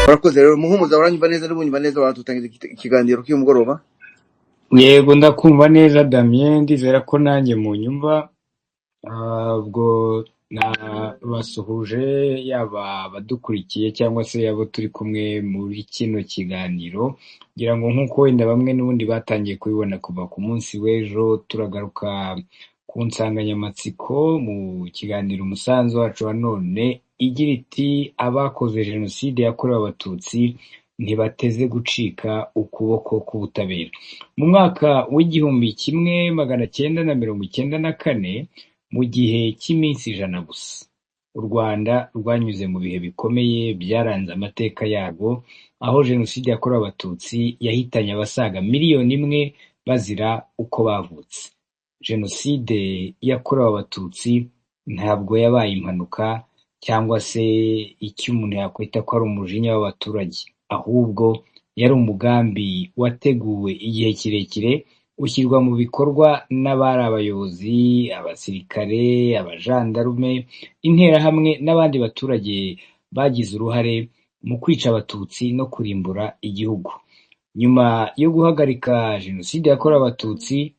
Murakoze rero muhumuza uranyumva neza n'ubunyumva neza watutangiza ikiganiro cy'umugoroba. Yego ndakumva neza Damien, ndizera ko nanjye mu nyumva. Ubwo nabasuhuje yaba abadukurikiye cyangwa se abo turi kumwe muri kino kiganiro, ngira ngo nk'uko wenda bamwe n'ubundi batangiye kubibona kuva ku munsi w'ejo, turagaruka ku nsanganyamatsiko mu kiganiro umusanzu wacu wa none igira iti abakoze jenoside yakorewe abatutsi ntibateze gucika ukuboko k'ubutabera. Mu mwaka w'igihumbi kimwe magana cyenda na mirongo icyenda na kane, mu gihe cy'iminsi 100 gusa, u Rwanda rwanyuze mu bihe bikomeye byaranze amateka yarwo, aho jenoside yakorewe abatutsi yahitanye abasaga 1 miliyoni bazira uko bavutse. Jenoside yakorewe abatutsi ntabwo yabaye impanuka cyangwa se icyo umuntu yakwita ko ari umujinya w'abaturage, ahubwo yari umugambi wateguwe igihe kirekire, ushyirwa mu bikorwa n'abari abayobozi, abasirikare, abajandarume, interahamwe n'abandi baturage bagize uruhare mu kwica abatutsi no kurimbura igihugu. Nyuma yo guhagarika jenoside yakorewe abatutsi,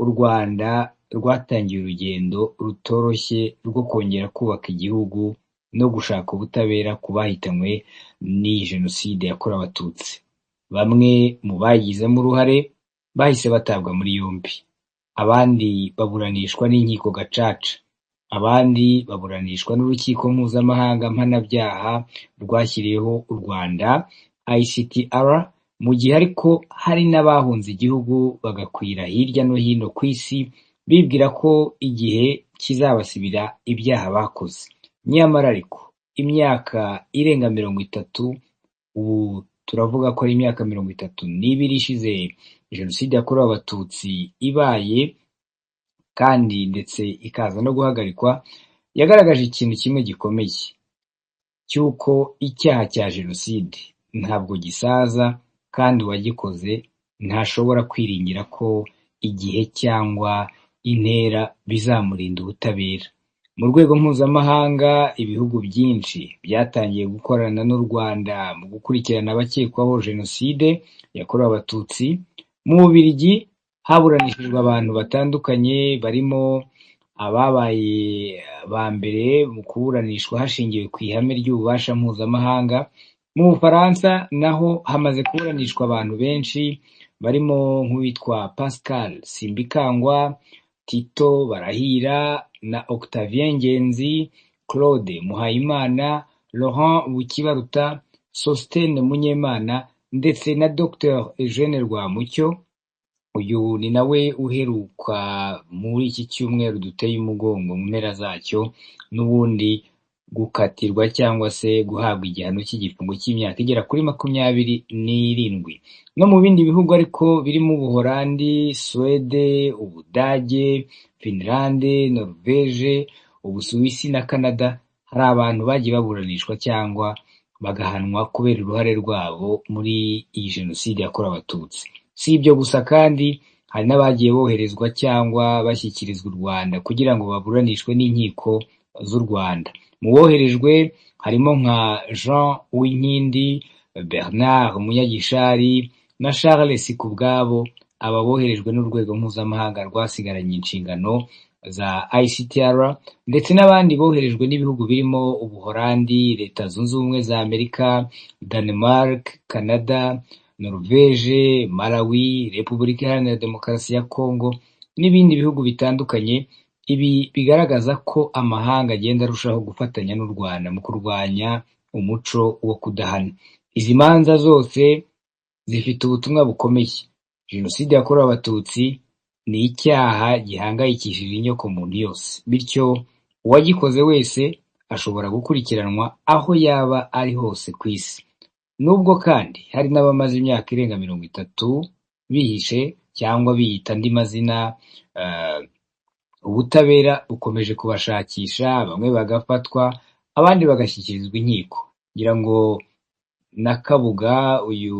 u Rwanda rwatangiye urugendo rutoroshye rwo kongera kubaka igihugu no gushaka ubutabera ku bahitanywe n'iyi jenoside yakorewe abatutsi. Bamwe mu bayigizemo uruhare bahise batabwa muri yombi, abandi baburanishwa n'inkiko gacaca, abandi baburanishwa n'urukiko mpuzamahanga mpanabyaha rwashyiriyeho u Rwanda ICTR, mu gihe ariko hari n'abahunze igihugu bagakwira hirya no hino ku isi bibwira ko igihe kizabasibira ibyaha bakoze. Nyamara ariko imyaka irenga 30, ubu turavuga ko ari imyaka 32 ishize jenoside yakorewe abatutsi ibaye kandi ndetse ikaza no guhagarikwa, yagaragaje ikintu kimwe gikomeye, cy'uko icyaha cya jenoside ntabwo gisaza kandi uwagikoze ntashobora kwiringira ko igihe cyangwa intera bizamurinda ubutabera. Mu rwego mpuzamahanga, ibihugu byinshi byatangiye gukorana n'u Rwanda mu gukurikirana abakekwaho jenoside yakorewe abatutsi. Mu Bubiligi haburanishijwe abantu batandukanye, barimo ababaye ba mbere mu kuburanishwa hashingiwe ku ihame ry'ububasha mpuzamahanga. Mu Bufaransa naho hamaze kuburanishwa abantu benshi, barimo nk'uwitwa Pascal Simbikangwa, Tito Barahira na Octavien Ngenzi, Claude Muhayimana, Laurent Bukibaruta, Sostene Munyemana ndetse na Dr Eugene Rwamucyo. Uyu ni nawe uheruka muri iki cyumweru duteye umugongo mu mpera zacyo, n'ubundi gukatirwa cyangwa se guhabwa igihano cy'igifungo cy'imyaka igera kuri 27. No mu bindi bihugu ariko birimo Ubuholandi, Suwede, Ubudage, Finlande, Norvege, Ubusuwisi na Canada, hari abantu bagiye baburanishwa cyangwa bagahanwa kubera uruhare rwabo muri iyi jenoside yakorewe abatutsi. Si ibyo gusa kandi hari n'abagiye boherezwa cyangwa bashyikirizwa u Rwanda kugira ngo baburanishwe n'inkiko z'u Rwanda. Mu boherejwe harimo nka Jean Uwinkindi, Bernard Munyagishari na Charles Sikubwabo, aba boherejwe n'urwego mpuzamahanga rwasigaranye inshingano za ICTR, ndetse n'abandi boherejwe n'ibihugu birimo Ubuholandi, Leta Zunze Ubumwe za Amerika, Denmark, Canada, Norvege, Malawi, Repubulika Iharanira Demokarasi ya Kongo n'ibindi bihugu bitandukanye. Ibi bigaragaza ko amahanga agenda arushaho gufatanya n'u Rwanda mu kurwanya umuco wo kudahana. Izi manza zose zifite ubutumwa bukomeye. Jenoside yakorewe abatutsi ni icyaha gihangayikishije inyokomuntu yose, bityo uwagikoze wese ashobora gukurikiranwa aho yaba ari hose ku isi. Nubwo kandi hari n'abamaze imyaka irenga 30 bihishe cyangwa biyita andi mazina, ubutabera bukomeje kubashakisha, bamwe bagafatwa, abandi bagashyikirizwa inkiko. Ngira ngo na Kabuga uyu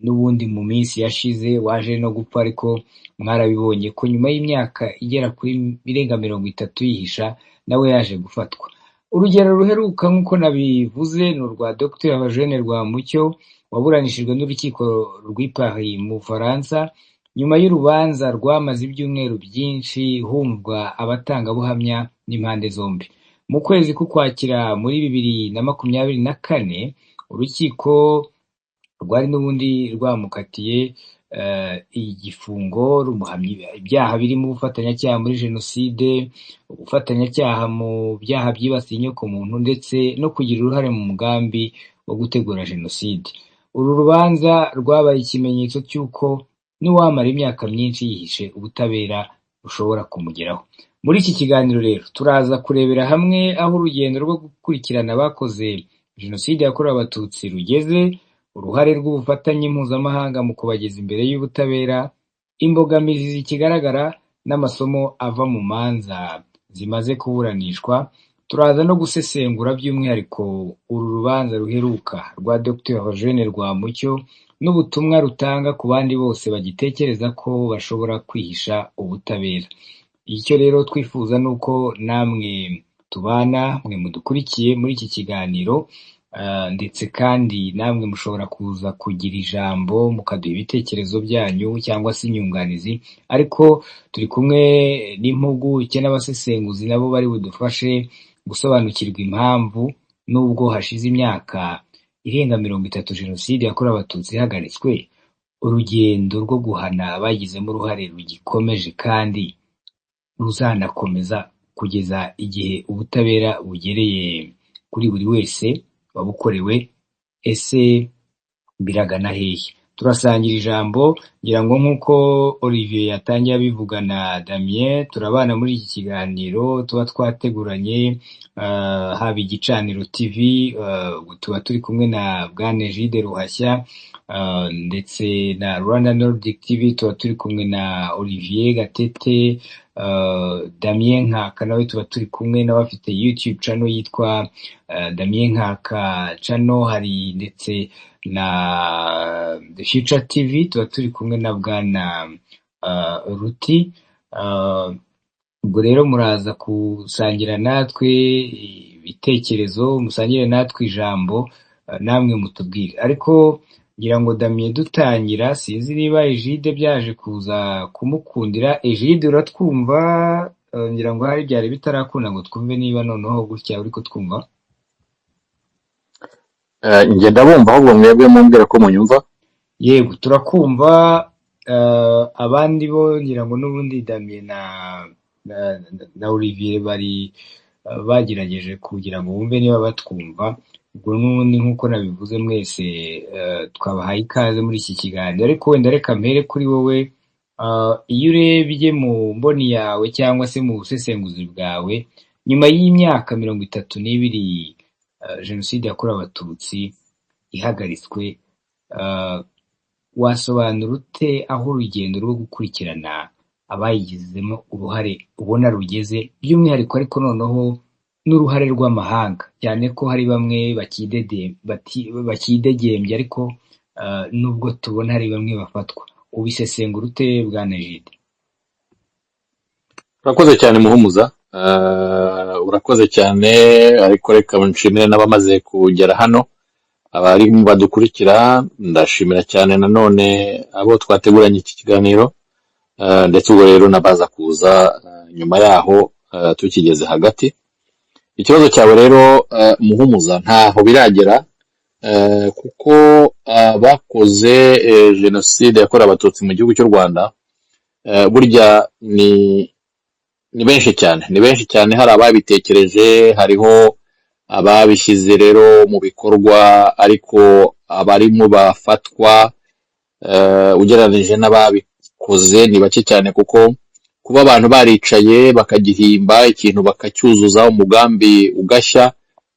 n'ubundi mu minsi yashize waje no gupfa, ariko mwarabibonye ko nyuma y'imyaka igera kuri irenga 30 yihisha nawe yaje gufatwa. urugero ruheruka nk'uko nabivuze ni urwa Dr Eugene Rwamucyo waburanishijwe n'urukiko rw'i Paris mu Bufaransa nyuma y'urubanza rwamaze ibyumweru byinshi humvwa abatangabuhamya n'impande zombi. Mu kwezi k'Ukwakira muri 2024 urukiko rwari n'ubundi rwamukatiye igifungo rumuhamya ibyaha birimo ubufatanyacyaha muri jenoside, ubufatanyacyaha mu byaha byibasiye inyokomuntu ndetse no kugira uruhare mu mugambi wo gutegura jenoside. Uru rubanza rwabaye ikimenyetso cy'uko n'uwamara imyaka myinshi yihishe ubutabera bushobora kumugeraho. Muri iki kiganiro rero turaza kurebera hamwe aho urugendo rwo gukurikirana abakoze jenoside yakorewe abatutsi rugeze, uruhare rw'ubufatanye mpuzamahanga mu kubageza imbere y'ubutabera, imbogamizi zikigaragara n'amasomo ava mu manza zimaze kuburanishwa. Turaza no gusesengura by'umwihariko uru rubanza ruheruka rwa Dr Eugene Rwamucyo n'ubutumwa rutanga ku bandi bose bagitekereza ko bashobora kwihisha ubutabera. Icyo rero twifuza ni uko namwe tubana, mwe mudukurikiye muri iki kiganiro, ndetse kandi namwe mushobora kuza kugira ijambo mukaduha ibitekerezo byanyu cyangwa se inyunganizi, ariko turi kumwe n'impuguke n'abasesenguzi nabo bari budufashe gusobanukirwa impamvu nubwo hashize imyaka irenga 30 jenoside yakorewe abatutsi ihagaritswe, urugendo rwo guhana abagizemo uruhare rugikomeje kandi ruzanakomeza kugeza igihe ubutabera bugereye kuri buri wese wabukorewe. Ese biragana hehe? Turasangira ijambo, ngira ngo nk'uko Olivier yatangiye abivugana Damien, turabana muri iki kiganiro tuba twateguranye, haba Igicaniro TV, tuba turi kumwe na Bwana Egide Ruhashya, ndetse na Rwanda Nordic TV tuba turi kumwe na Olivier Gatete, Damien Nkaka nawe tuba turi kumwe n'abafite YouTube channel yitwa Damien Nkaka channel, hari ndetse na The Future TV tuba turi kumwe na Bwana Ruti. Ubwo rero muraza gusangira natwe ibitekerezo, musangire natwe ijambo, namwe mutubwire. Ariko ngira ngo Damien dutangira, sinzi niba Egide byaje kuza kumukundira. Egide uratwumva? Ngira ngo hari byari bitarakunda ngo twumve niba noneho gutya uri kutwumva. Nge ndabumva, ahubwo mwebwe mumbwira ko munyumva. Yego turakumva. Abandi bo ngira ngo n'ubundi Damien na Olivier bari bagerageje kugira ngo bumve niba batwumva. Ubwo n'ubundi nk'uko nabivuze mwese twabahaye ikaze muri iki kiganiro, ariko wenda reka mpere kuri wowe. Iyo urebye mu mboni yawe cyangwa se mu busesenguzi bwawe, nyuma y'imyaka 32 jenoside yakorewe abatutsi ihagaritswe, wasobanura ute aho urugendo rwo gukurikirana abayigizemo uruhare ubona rugeze, by'umwihariko ariko noneho n'uruhare rw'amahanga, cyane ko hari bamwe bakidegembye, ariko nubwo tubona hari bamwe bafatwa. Ubisesengura ute Bwana Egide? Urakoze cyane Muhumuza, urakoze cyane, ariko reka nshimire n'abamaze kugera hano, abari badukurikira. Ndashimira cyane nanone abo twateguranye iki kiganiro, ndetse ubwo rero nabaza kuza nyuma yaho tukigeze hagati. Ikibazo cyawe rero Muhumuza, ntaho biragera, kuko bakoze jenoside yakorewe abatutsi mu gihugu cy'u Rwanda burya ni benshi cyane. Hari ababitekereje, hariho ababishyize rero mu bikorwa, ariko abarimo bafatwa ugereranije n'ababikoze ni bake cyane, kuko kuba abantu baricaye bakagihimba ikintu bakacyuzuza umugambi ugashya,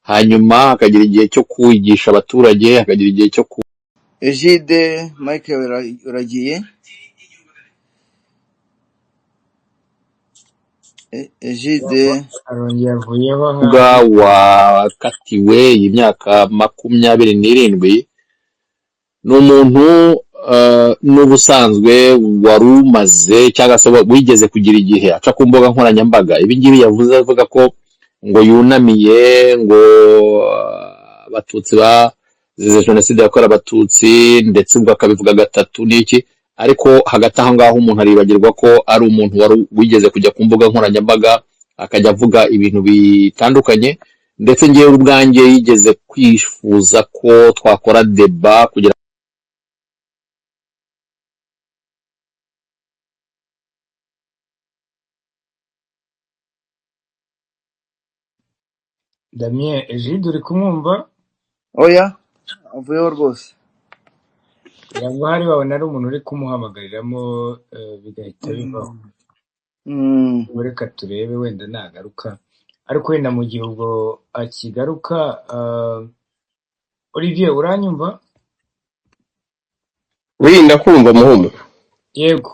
hanyuma hakagira igihe cyo kwigisha abaturage, hakagira igihe cyo Egide, Mike uragiye? Egide arongera avuyeho wakatiwe imyaka 27, ni umuntu n'ubusanzwe wari umaze cyangwa se wigeze kugira igihe aca ku mbuga nkoranyambaga. Ibi ngibi yavuze avuga ko ngo yunamiye ngo abatutsi bazize jenoside yakorewe abatutsi ndetse ubwo akabivuga gatatu n'iki, ariko hagati aho ngaho umuntu aribagirwa ko ari umuntu wari wigeze kujya ku mbuga nkoranyambaga akajya avuga ibintu bitandukanye, ndetse ngewe ubwanjye yigeze kwifuza ko twakora deba kugira Damien Egide uri kumwumva? oya avuyeho rwose. kugira ngo hari babona ari umuntu uri kumuhamagariramo bigahita bivaho. Reka turebe wenda nagaruka, ariko wenda mu gihe ubwo akigaruka. Olivier uranyumva? wirinda kumva muhumu. Yego.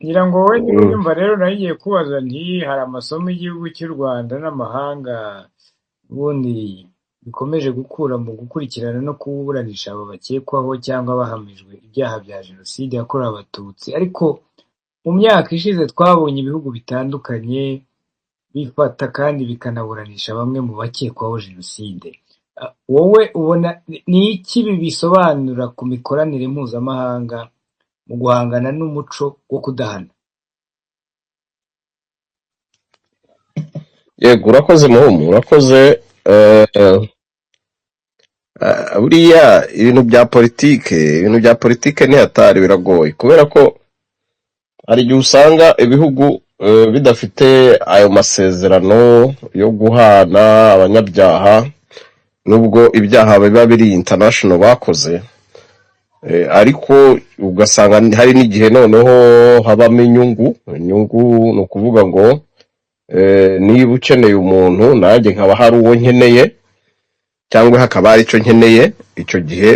ngira ngo wowe niba unyumva rero nagiye kubaza nti hari amasomo y'igihugu cy'u Rwanda n'amahanga ubundi bikomeje gukura mu gukurikirana no kuburanisha abo bakekwaho cyangwa bahamijwe ibyaha bya jenoside yakorewe abatutsi. Ariko mu myaka ishize twabonye ibihugu bitandukanye bifata kandi bikanaburanisha bamwe mu bakekwaho jenoside. Wowe ubona ni iki ibi bisobanura ku mikoranire mpuzamahanga mu guhangana n'umuco wo kudahana? Yego urakoze muhumu, urakoze. Buriya ibintu bya politike ni hatari, biragoye kubera ko hari igihe usanga ibihugu bidafite ayo masezerano yo guhana abanyabyaha, nubwo ibyaha biba biri international bakoze, ariko ugasanga hari n'igihe noneho habamo inyungu ni ukuvuga ngo niba ukeneye umuntu nanjye nkaba hari uwo nkeneye cyangwa hakaba hari icyo nkeneye, icyo gihe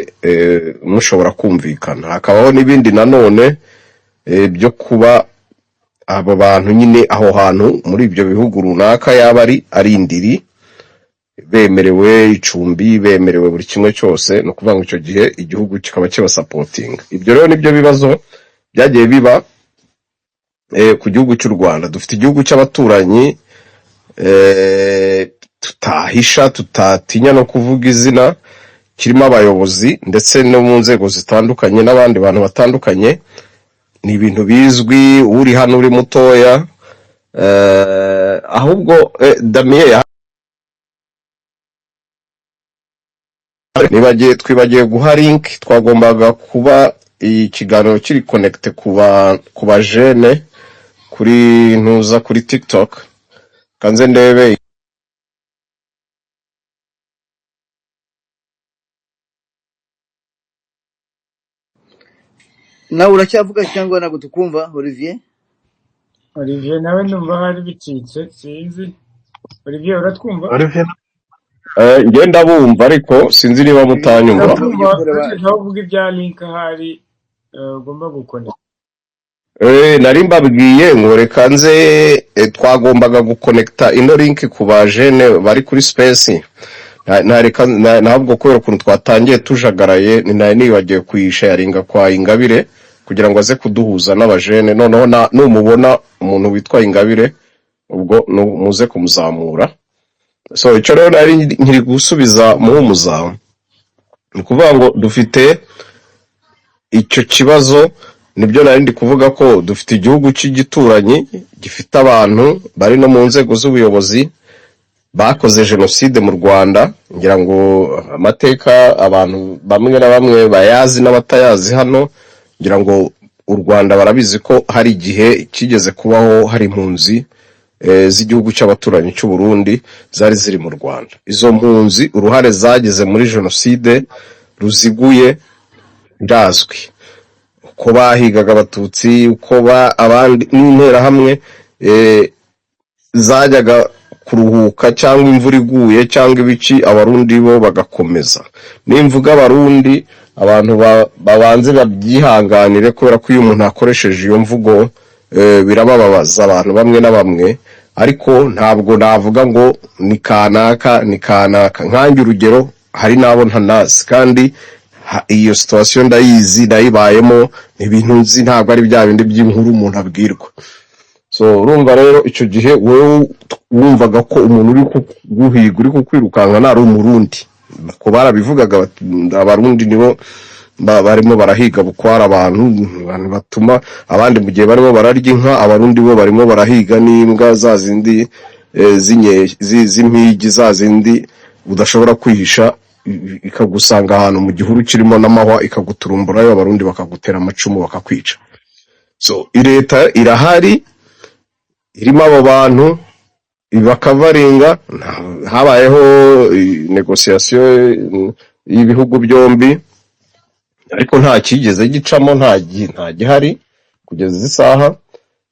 mushobora kumvikana. Hakabaho n'ibindi nanone byo kuba abo bantu nyine aho hantu muri ibyo bihugu runaka yaba ari indiri, bemerewe icumbi, bemerewe buri kimwe cyose, ni ukuvuga ngo icyo gihe igihugu kikaba kibasapotinga. Ibyo rero nibyo bibazo byagiye biba ku gihugu cy'u Rwanda. Dufite igihugu cy'abaturanyi tutahisha, tutatinya no kuvuga izina, kirimo abayobozi ndetse no mu nzego zitandukanye n'abandi bantu batandukanye. Ni ibintu bizwi, uri hano uri mutoya. Ahubwo Damien twibagiye guha link, twagombaga kuba ikiganiro kiri connect ku bajene kuri ntuza kuri TikTok. Kanze ndebe nawe uracyavuga cyangwa ntabwo tukumva Olivier? Olivier nawe numva hari bicitse, sinzi. Olivier uratwumva? njye ndabumva ariko sinzi niba mutanyumva. Aho uvuga ibya link ahari ugomba gukoneka. Nari mbabwiye ngo reka nze twagombaga gukonekta ino link ku bajene bari kuri space. Ntabwo kubera ukuntu twatangiye tujagaraye nari nibagiye kuyisharinga kwa Ingabire kugira ngo aze kuduhuza n'abajene. Noneho numubona umuntu witwa Ingabire ubwo muze kumuzamura. So icyo rero nari nkiri gusubiza mu muzamu, ni ukuvuga ngo dufite icyo kibazo. Nibyo nari ndi kuvuga ko dufite igihugu cy'igituranyi gifite abantu bari no mu nzego z'ubuyobozi bakoze jenoside mu Rwanda. Ngira ngo amateka abantu bamwe na bamwe bayazi n'abatayazi hano, ngira ngo u Rwanda barabizi ko hari igihe kigeze kubaho hari impunzi z'igihugu cy'abaturanyi cy'u Burundi zari ziri mu Rwanda. Izo mpunzi uruhare zagize muri jenoside ruziguye ndazwi, uko bahigaga abatutsi, uko abandi n'interahamwe zajyaga kuruhuka cyangwa imvura iguye cyangwa ibiki, abarundi bo bagakomeza. Nimvuga abarundi, abantu babanze babyihanganire kubera ko iyo umuntu akoresheje iyo mvugo birababaza abantu bamwe na bamwe, ariko ntabwo navuga ngo ni kanaka. Nkanjye urugero, hari nabo ntanazi kandi iyo situation ndayizi, nayibayemo, ibintu nzi, ntabwo ari bya bindi by'inkuru umuntu abwirwa. So urumva rero icyo gihe wewe wumvaga ko umuntu uri kuguhiga uri kukwirukanka nari umurundi, ko barabivugaga abarundi nibo barimo barahiga bukwara abantu batuma abandi mu gihe barimo bararya inka, abarundi bo barimo barahiga n'imbwa za zindi z'impigi za zindi udashobora kwihisha, ikagusanga ahantu mu gihuru kirimo n'amahwa ikaguturumburayo, abarundi bakagutera amacumu bakakwica. So leta irahari irimo abo bantu bakavaringa, habayeho negociation y'ibihugu byombi ariko nta kigeze gicamo, nta gihari kugeza isaha.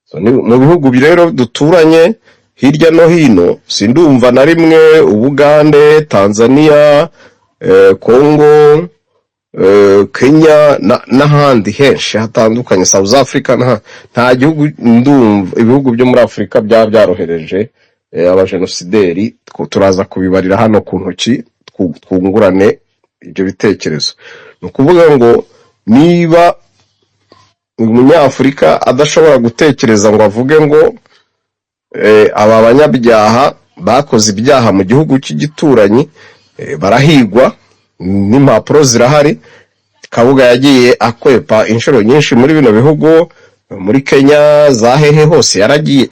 So mu bihugu rero duturanye hirya no hino sindumva na rimwe Ubugande, Tanzania, Congo, Kenya n'ahandi henshi hatandukanye, South Africa, nta gihugu ndumva ibihugu byo muri Afrika byarohereje abajenosideri. Turaza kubibarira hano ku ntoki twungurane ibyo bitekerezo. Ni ukuvuga ngo niba umunyafurika adashobora gutekereza ngo avuge ngo aba banyabyaha bakoze ibyaha mu gihugu cy'igituranyi barahigwa, n'impapuro zirahari, Kabuga yagiye akwepa inshuro nyinshi muri bino bihugu, muri Kenya za hehe hose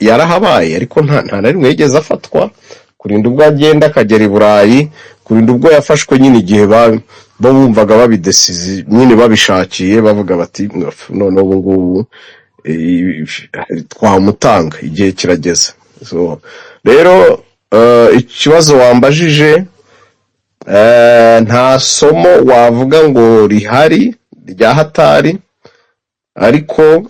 yarahabaye, ariko nta na rimwe yigeze afatwa, kurinda ubwo agenda akagera i Burayi, kurinda ubwo yafashwe nyine igihe bo bumvaga babidesize nyine babishakiye bavuga bati none ubu ngubu twamutanga igihe kirageze. So rero ikibazo wambajije, nta somo wavuga ngo rihari rya hatari, ariko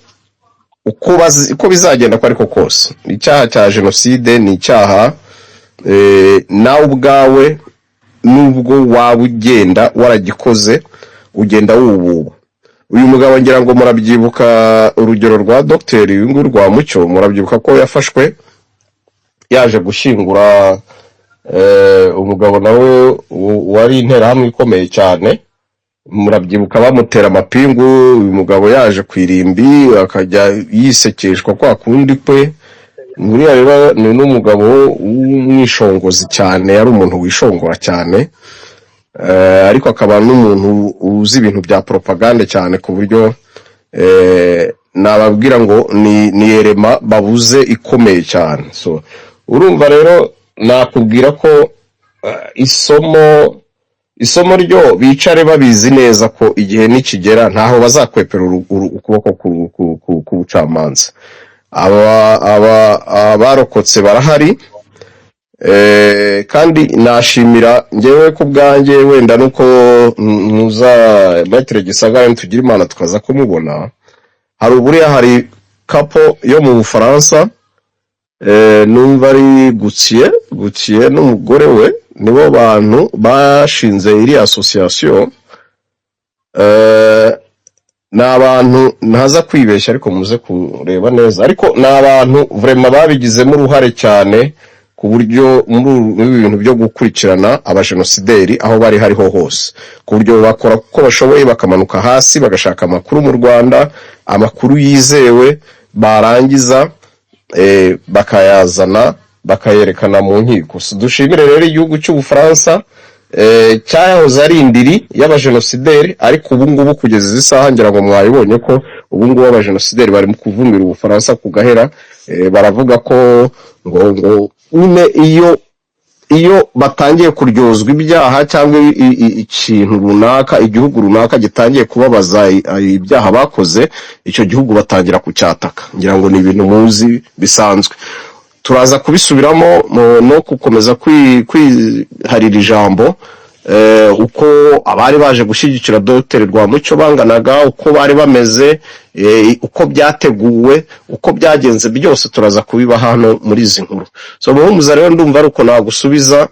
uko bizagenda ko ariko kose icyaha cya jenoside ni icyaha nawe ubwawe nubwo waba ugenda waragikoze ugenda wububa. Uyu mugabo ngira ngo murabyibuka urugero rwa Dr. Yungu rwa Mucyo, murabyibuka ko yafashwe yaje gushyingura umugabo nawe wari interahamwe ikomeye cyane, murabyibuka bamutera amapingu, uyu mugabo yaje kwirimbi akajya yisekeshwa kwa kundi kwe. Muri rero ni n'umugabo w'umwishongozi cyane, yari umuntu wishongora cyane, ariko akaba n'umuntu uzi ibintu bya propaganda cyane, ku buryo nababwira ngo ni erema babuze ikomeye cyane. So urumva rero nakubwira ko isomo ryo bicare babizi neza ko igihe nikigera ntaho bazakwepera ukuboko ku bucamanza. Abarokotse barahari, kandi nashimira ngewe ku bwanjye, wenda nuko muza Maitre Gisagara tugira Imana tukaza kumubona, hari kapo yo mu Bufaransa, numva ari Gutiye n'umugore we, nibo bantu bashinze iri association. Ni abantu ntaza kwibeshya ariko muze kureba neza, ariko ni abantu vraiment babigizemo uruhare cyane, ku buryo muri ibintu byo gukurikirana abajenosideri aho bari hariho hose, ku buryo bakora uko bashoboye bakamanuka hasi bagashaka amakuru mu Rwanda, amakuru yizewe, barangiza bakayazana bakayerekana mu nkiko. Dushimire rero igihugu cy'Ubufaransa cyahoze ari indiri y'abajenosideri, ariko ubu ngubu kugeza izi saha ngira ngo mwabibonye ko ubu ngubu abajenosideri bari mu kuvumira Ubufaransa ku gahera. Baravuga ko ngo nyine iyo batangiye kuryozwa ibyaha cyangwa ikintu runaka, igihugu runaka gitangiye kubabaza ibyaha bakoze, icyo gihugu batangira kucyataka. Ngira ngo ni ibintu muzi bisanzwe, turaza kubisubiramo no gukomeza kwiharira ijambo, uko abari baje gushyigikira Dr. Rwamucyo banganaga, uko bari bameze, uko byateguwe, uko byagenze, byose turaza kubiba hano muri izi nkuru. So muhumuza rero ndumva ari uko nagusubiza,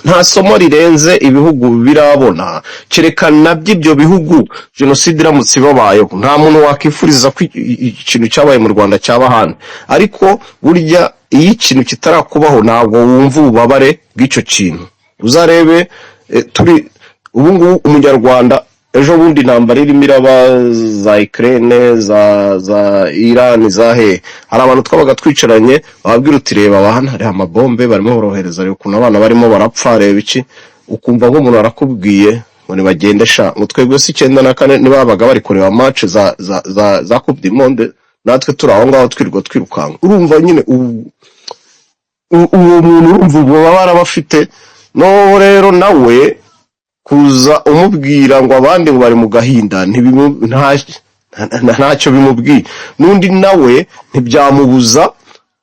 nta somo rirenze ibihugu birabona, kerekana by'ibyo bihugu jenoside iramutse babayeho. Nta muntu wakifuriza ko ikintu cyabaye mu Rwanda cyaba hano, ariko burya iyo ikintu kitarakubaho ntabwo wumva ububabare bw'icyo kintu. Uzarebe ubu ngubu umunyarwanda ejo bundi intambara irimo iraba za Ukraine za Iran zahe hari abantu twabaga twicaranye bababwira uti reba abana hari amabombe barimo borohereza rero ukuntu abana barimo barapfa reba iki ukumva nk'umuntu arakubwiye ngo nibagendesha ngo twebwe si 94 nibabaga bari kureba match za Coupe du Monde natwe turi aho ngaho twirwa twirukanga urumva nyine uwo muntu urumva ububabara bafite no rero nawe kuza umubwira ngo abandi ngo bari mu gahinda ntacyo bimubwiye n'undi nawe ntibyamubuza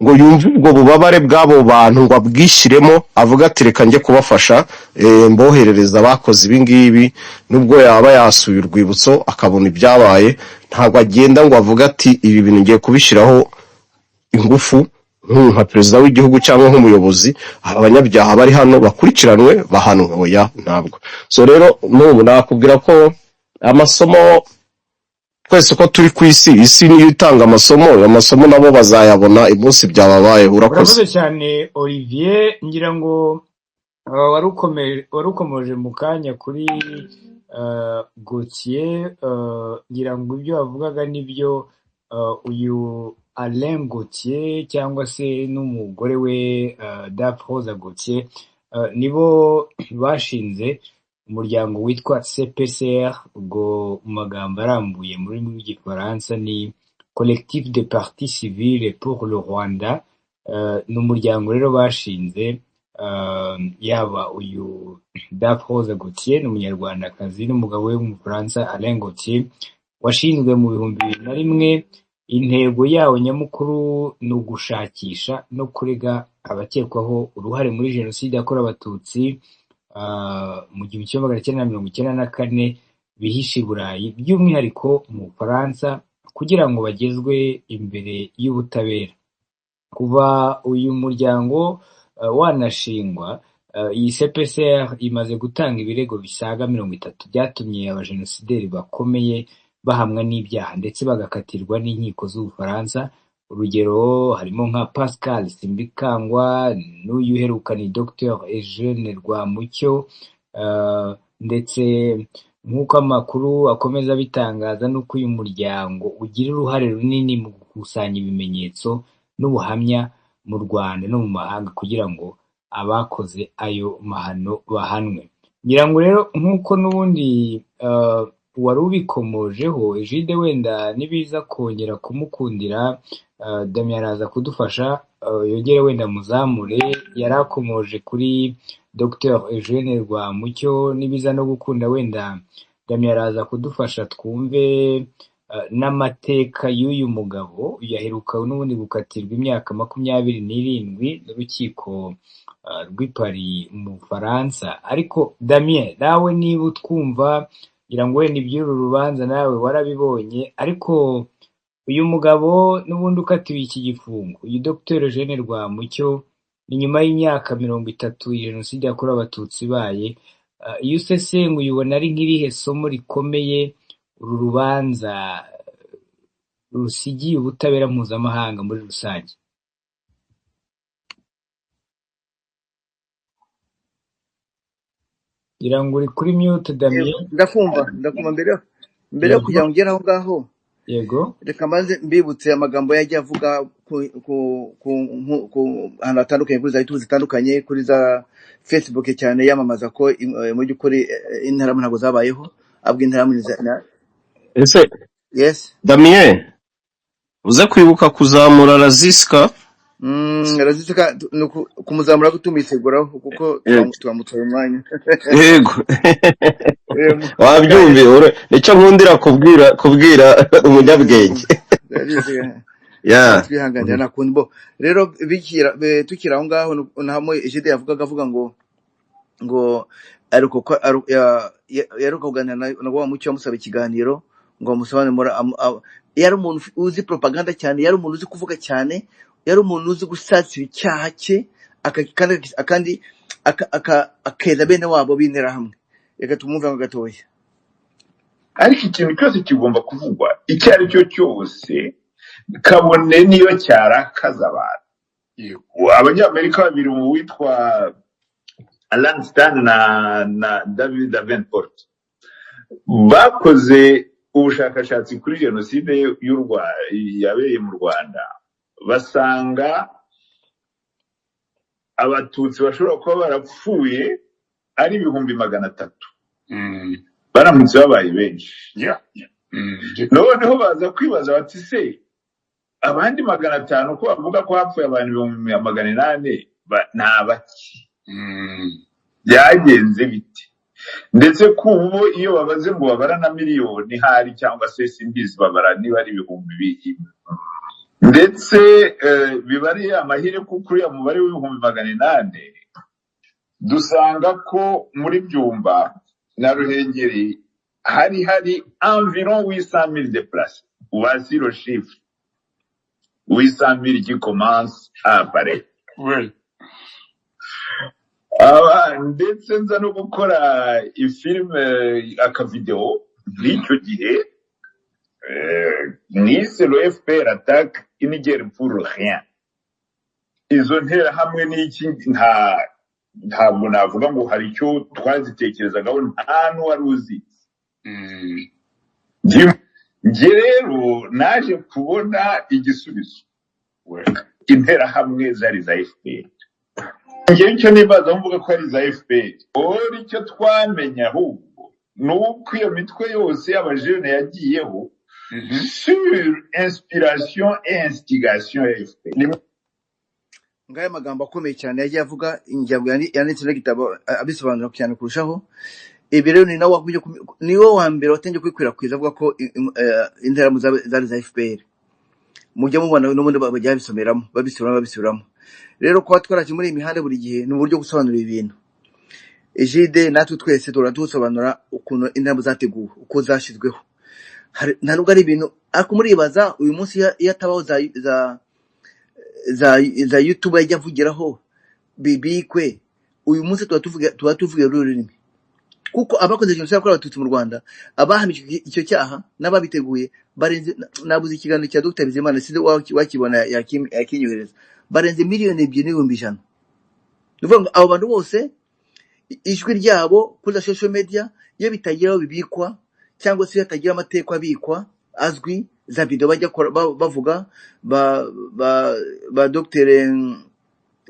ngo yumve ubwo bubabare bw'abo bantu ngo abwishyiremo avuga ati reka njye kubafasha mboherereza abakoze ibi ngibi nubwo yaba yasuye urwibutso akabona ibyabaye ntabwo agenda ngo avuga ati ibi bintu ngiye kubishyiraho ingufu nka perezida w'igihugu cyangwa nk'umuyobozi abanyabyaha bari hano bakurikiranwe bahanwe oya ntabwo so rero n'ubu nakubwira ko amasomo twese ko turi ku isi niyo itanga amasomo nabo bazayabona umunsi byababaye urakoze cyane Olivier ngira ngo warukomeje mu kanya kuri Gauthier ngira ngo ibyo wavugaga nibyo uyu Alain Gauthier cyangwa se n'umugore we Daphrose Gauthier nibo bashinze umuryango witwa CPCR ubwo mu magambo arambuye muri rw'igifaransa ni Collectif de Partis Civils pour le Rwanda ni umuryango rero bashinze yaba uyu Daphrose Gauthier n'umunyarwandakazi n'umugabo we w'umufaransa Alain Gauthier washinzwe mu 2001 intego yawo nyamukuru ni ugushakisha no kurega abakekwaho uruhare muri jenoside yakorewe abatutsi mu 1994 bihishe i Burayi by'umwihariko mu Bufaransa kugira ngo bagezwe imbere y'ubutabera kuva uyu muryango wanashingwa iyi CPCR imaze gutanga ibirego bisaga 30 byatumye abajenosideri bakomeye bahamwa n'ibyaha ndetse bagakatirwa n'inkiko z'Ubufaransa urugero harimo nka Pascal Simbikangwa n'uyu uherukana Dr Eugene Rwamucyo ndetse nk'uko amakuru akomeza bitangaza n'uko uyu muryango ugira uruhare runini mu gukusanya ibimenyetso n'ubuhamya mu Rwanda no mu mahanga kugira ngo abakoze ayo mahano bahanwe ngira ngo rero nk'uko n'ubundi wari ubikomojeho Egide wenda nibiza kongera kumukundira Damien araza kudufasha yongere wenda muzamure yarakomoje kuri Dr Eugene Rwamucyo nibiza no gukunda wenda Damien araza kudufasha twumve n'amateka y'uyu mugabo yaheruka n'ubundi gukatirwa imyaka 27 n'urukiko rw'i Paris mu Bufaransa ariko Damien nawe niba utwumva ngira ngo wenda iby'uru rubanza nawe warabibonye ariko uyu mugabo n'ubundi ukatiwe iki gifungo uyu Dr Eugene Rwamucyo ni nyuma y'imyaka 30 jenoside yakorewe abatutsi baye iyo usesenguye ubona ari nk'irihe somo rikomeye uru rubanza rusigiye ubutabera mpuzamahanga muri rusange ngira ngo uri kuri mute Damien ndakumva mbere yo kugira ngo ugere aho ngaho yego reka maze mbibutse amagambo yagiye avuga ku ahantu hatandukanye kuri za YouTube zitandukanye kuri za Facebook cyane yamamaza ko mu by'ukuri interahamwe ntabwo zabayeho abwo interahamwe ese yes Damien uze kwibuka kuzamura Raziska Raziska kumuzamura gutumiteguraho kuko twamutoye umwanya yego wabyumviye nicyo nkundira kubwira umunyabwenge twihanganira nakundi bo rero tukira aho ngaho nahamo Egide avuga ngo ariko yaruka kuganira na Rwamucyo amusaba ikiganiro ngo amusobanurire yari umuntu uzi propaganda cyane yari umuntu uzi kuvuga cyane yari umuntu uzi gusatira icyaha cye akandi akeza bene wabo bintera hamwe reka tumumve ngo gatoya ariko ikintu cyose kigomba kuvugwa icyo ari cyo cyose kabone niyo cyarakaza abantu abanyamerika babiri mu witwa Alan Stan na David Davenport bakoze ubushakashatsi kuri jenoside yabereye mu Rwanda, basanga abatutsi bashobora kuba barapfuye ari 300,000 baramutse babaye benshi. Noneho baza kwibaza bati se abandi 500 ko bavuga ko hapfuye abantu 800 nabaki byagenze biti? Ndetse kubo iyo babaze ngo babara na miliyoni hari cyangwa se simbizi babara niba ari 1,000 ndetse bibari amahire kuko ya mubare w'800 dusanga ko muri Byumba na Ruhengeri hari environ 800,000 déplacés. Voici le chiffre. 800,000 qui commence à apparaître. Oui. Ndetse nza no gukora ifilme akavideo n'icyo gihe nise le FPR attaque une guerre pour rien. Izo ntera hamwe n'iki ntabwo navuga ngo hari icyo twazitekerezagaho, nta n'uwari uzi. Njye rero naje kubona igisubizo. Intera hamwe zari za FPR. Njye icyo nibaza mvuga ko ari za FPR. Icyo twamenya ahubwo nuko iyo mitwe yose y'abajene yagiyeho sur inspiration et instigation ya FPR. Ngaya magambo akomeye cyane yagiye avuga, injyabwo yanditse n'igitabo abisobanura cyane kurushaho. Ibi rero ni wo wa mbere watangiye kwikwirakwiza avuga ko intera zari za FPR. Mujya mubona n'ubundi bajya babisubiramo. Rero kwa twaraje muri imihanda buri gihe ni uburyo gusobanura ibintu. Ejide natwe twese turatusobanura ukuntu intera zateguwe, uko zashizweho. Nta nubwo ari ibintu akumuribaza uyu munsi yatabaho za YouTube yajya avugiraho bibikwe. Uyu munsi tuba tuvuga ururimi, kuko abakoze jenoside yakorewe abatutsi mu Rwanda abahamije icyo cyaha n'ababiteguye barenze, nabuze ikiganiro cya Dr. Bizimana size wakibona yakinyohereza, barenze 2,200,000. Nuvuga ngo abo bantu bose ijwi ryabo kuri social media iyo bitagiraho bibikwa cyangwa se yatagira amateka abikwa azwi, za video bajya bavuga ba Dr.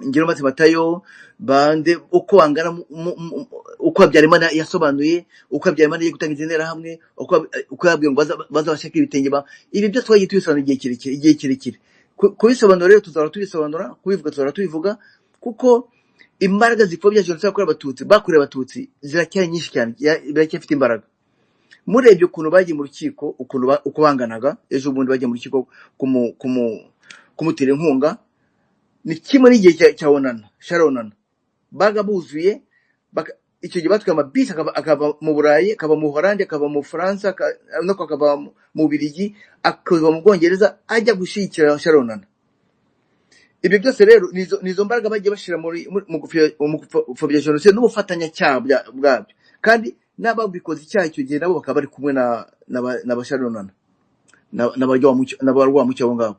Ngirumpatse Matayo bande uko bangana, uko Habyarimana yasobanuye, uko Habyarimana yagiye gutanga intera hamwe, uko yabwiye ngo bazabashaka ibitenge ibi byose twagiye tubisobanura igihe kirekire. Kubisobanura rero tuzara tubisobanura, kubivuga tuzara tubivuga, kuko imbaraga zipfobya jenoside yakorewe abatutsi bakorewe abatutsi ziracyari nyinshi cyane, biracyafite imbaraga. Murebye ukuntu bagiye mu rukiko, uko banganaga, ejo bundi bagiye mu rukiko kumutera inkunga, ni kimwe n'igihe cya Sharonana baga buzuye, icyo gihe batwaye amabisi akava mu Burayi, akava mu Holandi, akava mu Faransa, akava mu Bubiligi, akava mu Bwongereza ajya gushyigikira Sharonana. Ibyo byose rero nizo mbaraga bagiye bashira mu gupfobya jenoside n'ubufatanyacyaha bwabyo, kandi n'ababikoze icyaha icyo gihe nabo bakaba bari kumwe na Basharonana n'abarwamucyo abo ngabo.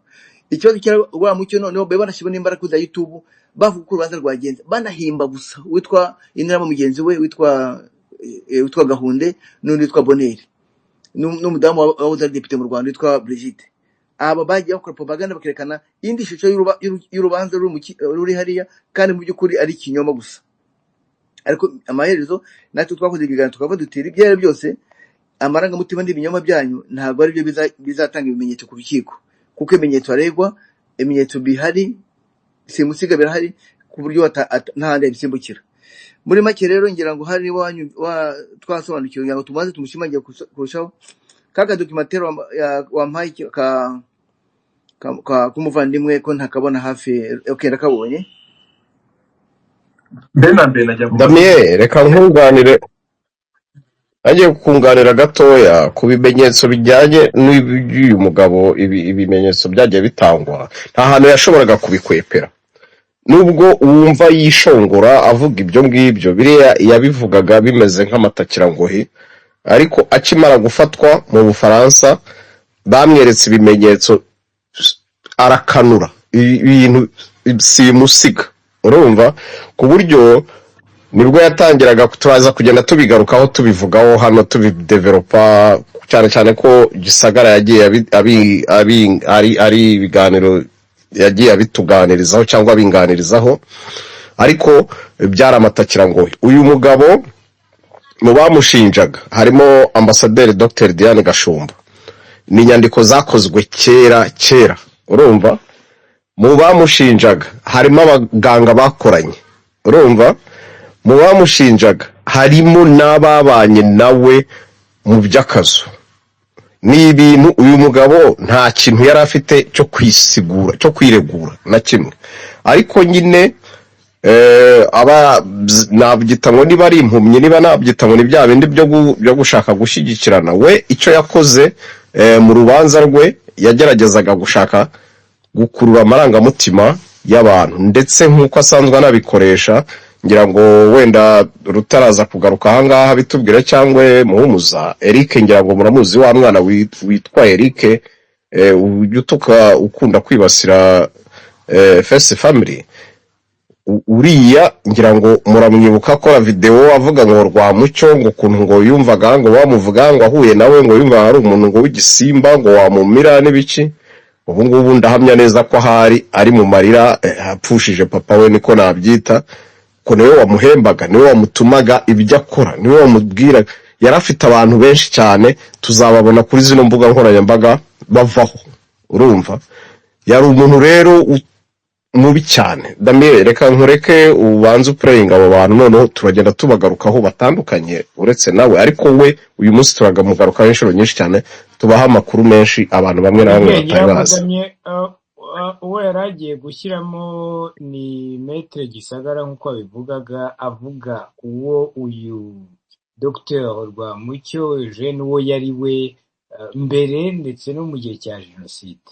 Ikibazo cy'urwamucyo noneho be banashyirwa n'imbaraga za YouTube bavuga ko urubanza rwagenze, banahimba gusa witwa Inama mugenzi we witwa Gahunde n'undi witwa Boneri n'umudamu wahoze ari depite mu Rwanda witwa Brigitte. Aba bagiye bakora propaganda bakerekana indi shusho y'urubanza ruri hariya, kandi mu by'ukuri ari ikinyoma gusa. Ariko amaherezo natwe twakoze ikiganiro tukava dutira ibyera byose, amarangamutima n'ibinyoma byanyu ntabwo ari byo bizatanga ibimenyetso ku rukiko, kuko ibimenyetso aregwa, ibimenyetso bihari simusiga birahari ku buryo ntahandi yabisimbukira. Muri make rero ngira ngo hari twasobanukiwe, ngira ngo tumaze tumushimangiye kurushaho. Kaka documentaire wampaye kumuvandimwe ko ntakabona hafi, okay nakabonye. Damien, reka nkunganire, agiye kunganira gatoya ku bimenyetso bijyanye n'uyu mugabo. Ibimenyetso byagiye bitangwa, nta hantu yashoboraga kubikwepera, nubwo wumva yishongora avuga ibyo ngibyo. Biriya yabivugaga bimeze nk'amatakirangohi, ariko akimara gufatwa mu Bufaransa bamweretse ibimenyetso arakanura ibintu simusiga, urumva, ku buryo nibwo yatangiraga turaza kugenda tubigarukaho tubivugaho hano tubidevelopa cyane cyane ko Gisagara yagiye ari ibiganiro yagiye abituganirizaho cyangwa abinganirizaho, ariko byaramatakira ngo uyu mugabo mu bamushinjaga harimo ambasaderi Dr Diane Gashumba. Ni inyandiko zakozwe kera urumva. Mu bamushinjaga harimo abaganga bakoranye urumva. Mu bamushinjaga harimo n'ababanye nawe mu by'akazu. Ni ibintu uyu mugabo nta kintu yari afite cyo kwisigura cyo kwiregura na kimwe, ariko nyine aba nabyita ngo niba ari impumyi, niba nabyita ngo ni bya bindi byo gushaka gushyigikirana. We icyo yakoze mu rubanza rwe yageragezaga gushaka gukurura amarangamutima y'abantu, ndetse nk'uko asanzwe anabikoresha. Ngira ngo wenda rutaraza kugaruka ahangaha bitubwira cyangwa muhumuza Eric, ngira ngo muramuzi wa mwana witwa Eric utuka ukunda kwibasira First Family. Uriya ngira ngo muramwibuka akora video avuga ngo Rwamucyo ngo kuntu ngo yumvaga ngo bamuvuga ngo ahuye nawe ngo yumva ari umuntu ngo w'igisimba ngo wamumira n'ibiki. Ubu ngubu ndahamya neza ko ari mu marira apfushije papa we, niko nabyita. Ko niwe wamuhembaga, niwe wamutumaga ibyo akora, niwe wamubwira. Yari afite abantu benshi cyane, tuzababona kuri zino mbuga nkoranyambaga bavaho urumva. Yari umuntu rero mubi cyane. Damire, reka nkureke ubanze praying abo bantu, noneho turagenda tubagarukaho batandukanye uretse nawe, ariko we uyu munsi turagamugarukaho inshuro nyinshi cyane, tubaha amakuru menshi abantu bamwe na bamwe batabaza. uwo yari agiye gushyiramo ni Maître Gisagara nk'uko abivugaga, avuga uwo uyu Dr Rwamucyo Eugene uwo yari we mbere ndetse no mu gihe cya jenoside.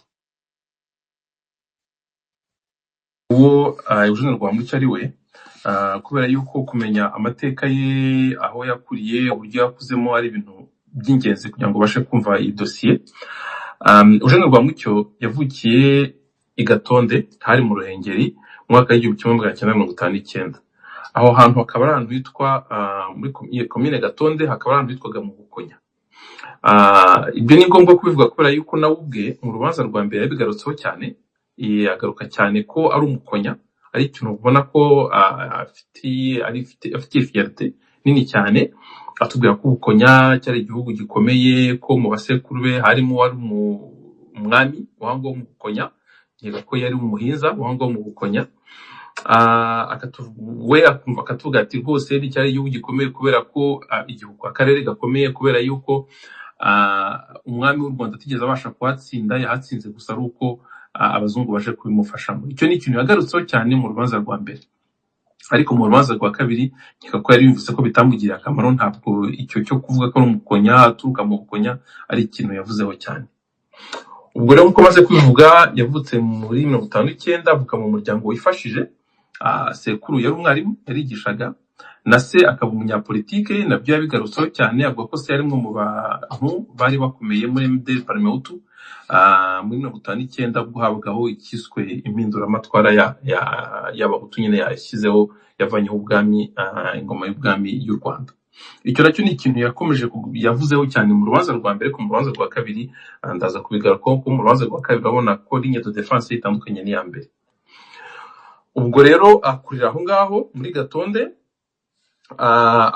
uwo Eugene Rwamucyo ari we, kubera yuko kumenya amateka ye, aho yakuriye, uburyo yakuzemo, ari ibintu by'ingenzi kugira ngo ubashe kumva iyi dosiye. Eugene Rwamucyo yavukiye i Gatonde, hari mu Ruhengeri, mu mwaka w'1959. Aho hantu hakaba ari ahantu hitwa muri komine Gatonde, hakaba ari ahantu hitwaga mu Bukonya. Ibyo ni ngombwa kubivuga kubera yuko nawe ubwe mu rubanza rwa mbere yabigarutseho cyane, agaruka cyane ko ari umukonya, ari ikintu ubona ko afitiye fierté nini cyane. Atubwira ko Ubukonya cyari igihugu gikomeye, ko mu basekuru be harimo wari umwami wango mu Bukonya, yega ko yari umuhinza wango mu Bukonya. We akumva akatuvuga ati rwose ni cyari igihugu gikomeye kubera ko igihugu akarere gakomeye, kubera yuko umwami w'u Rwanda atigeze abasha kuhatsinda, yahatsinze gusa ari uko abazungu baje kubimufashamo. Icyo ni ikintu yagarutseho cyane mu rubanza rwa mbere, ariko mu rubanza rwa kabiri nkeka ko yari yumvise ko bitamugiriye akamaro. Ntabwo icyo cyo kuvuga ko ari umukonya, aturuka mu Bukonya, ari ikintu yavuzeho cyane. Ubwo rero nk'uko maze kubivuga, yavutse muri 1959, avuka mu muryango wifashije. Sekuru yari umwarimu, yarigishaga, na se akaba umunyapolitike, nabyo yabigarutseho cyane. Avuga ko se yari umwe mu bantu bari bakomeye muri MDR Parmehutu muri 1959, ubwo habagaho ikiswe impinduramatwara y'abahutu, nyine yashyizeho, yavanyeho ubwami, ingoma y'ubwami y'u Rwanda. Icyo nacyo ni ikintu yakomeje yavuzeho cyane mu rubanza rwa mbere. Ku rubanza rwa kabiri ndaza kubigarukaho, ko mu rubanza rwa kabiri urabona ko ligne de défense itandukanye n'iya mbere. Ubwo rero akurira aho ngaho muri Gatonde,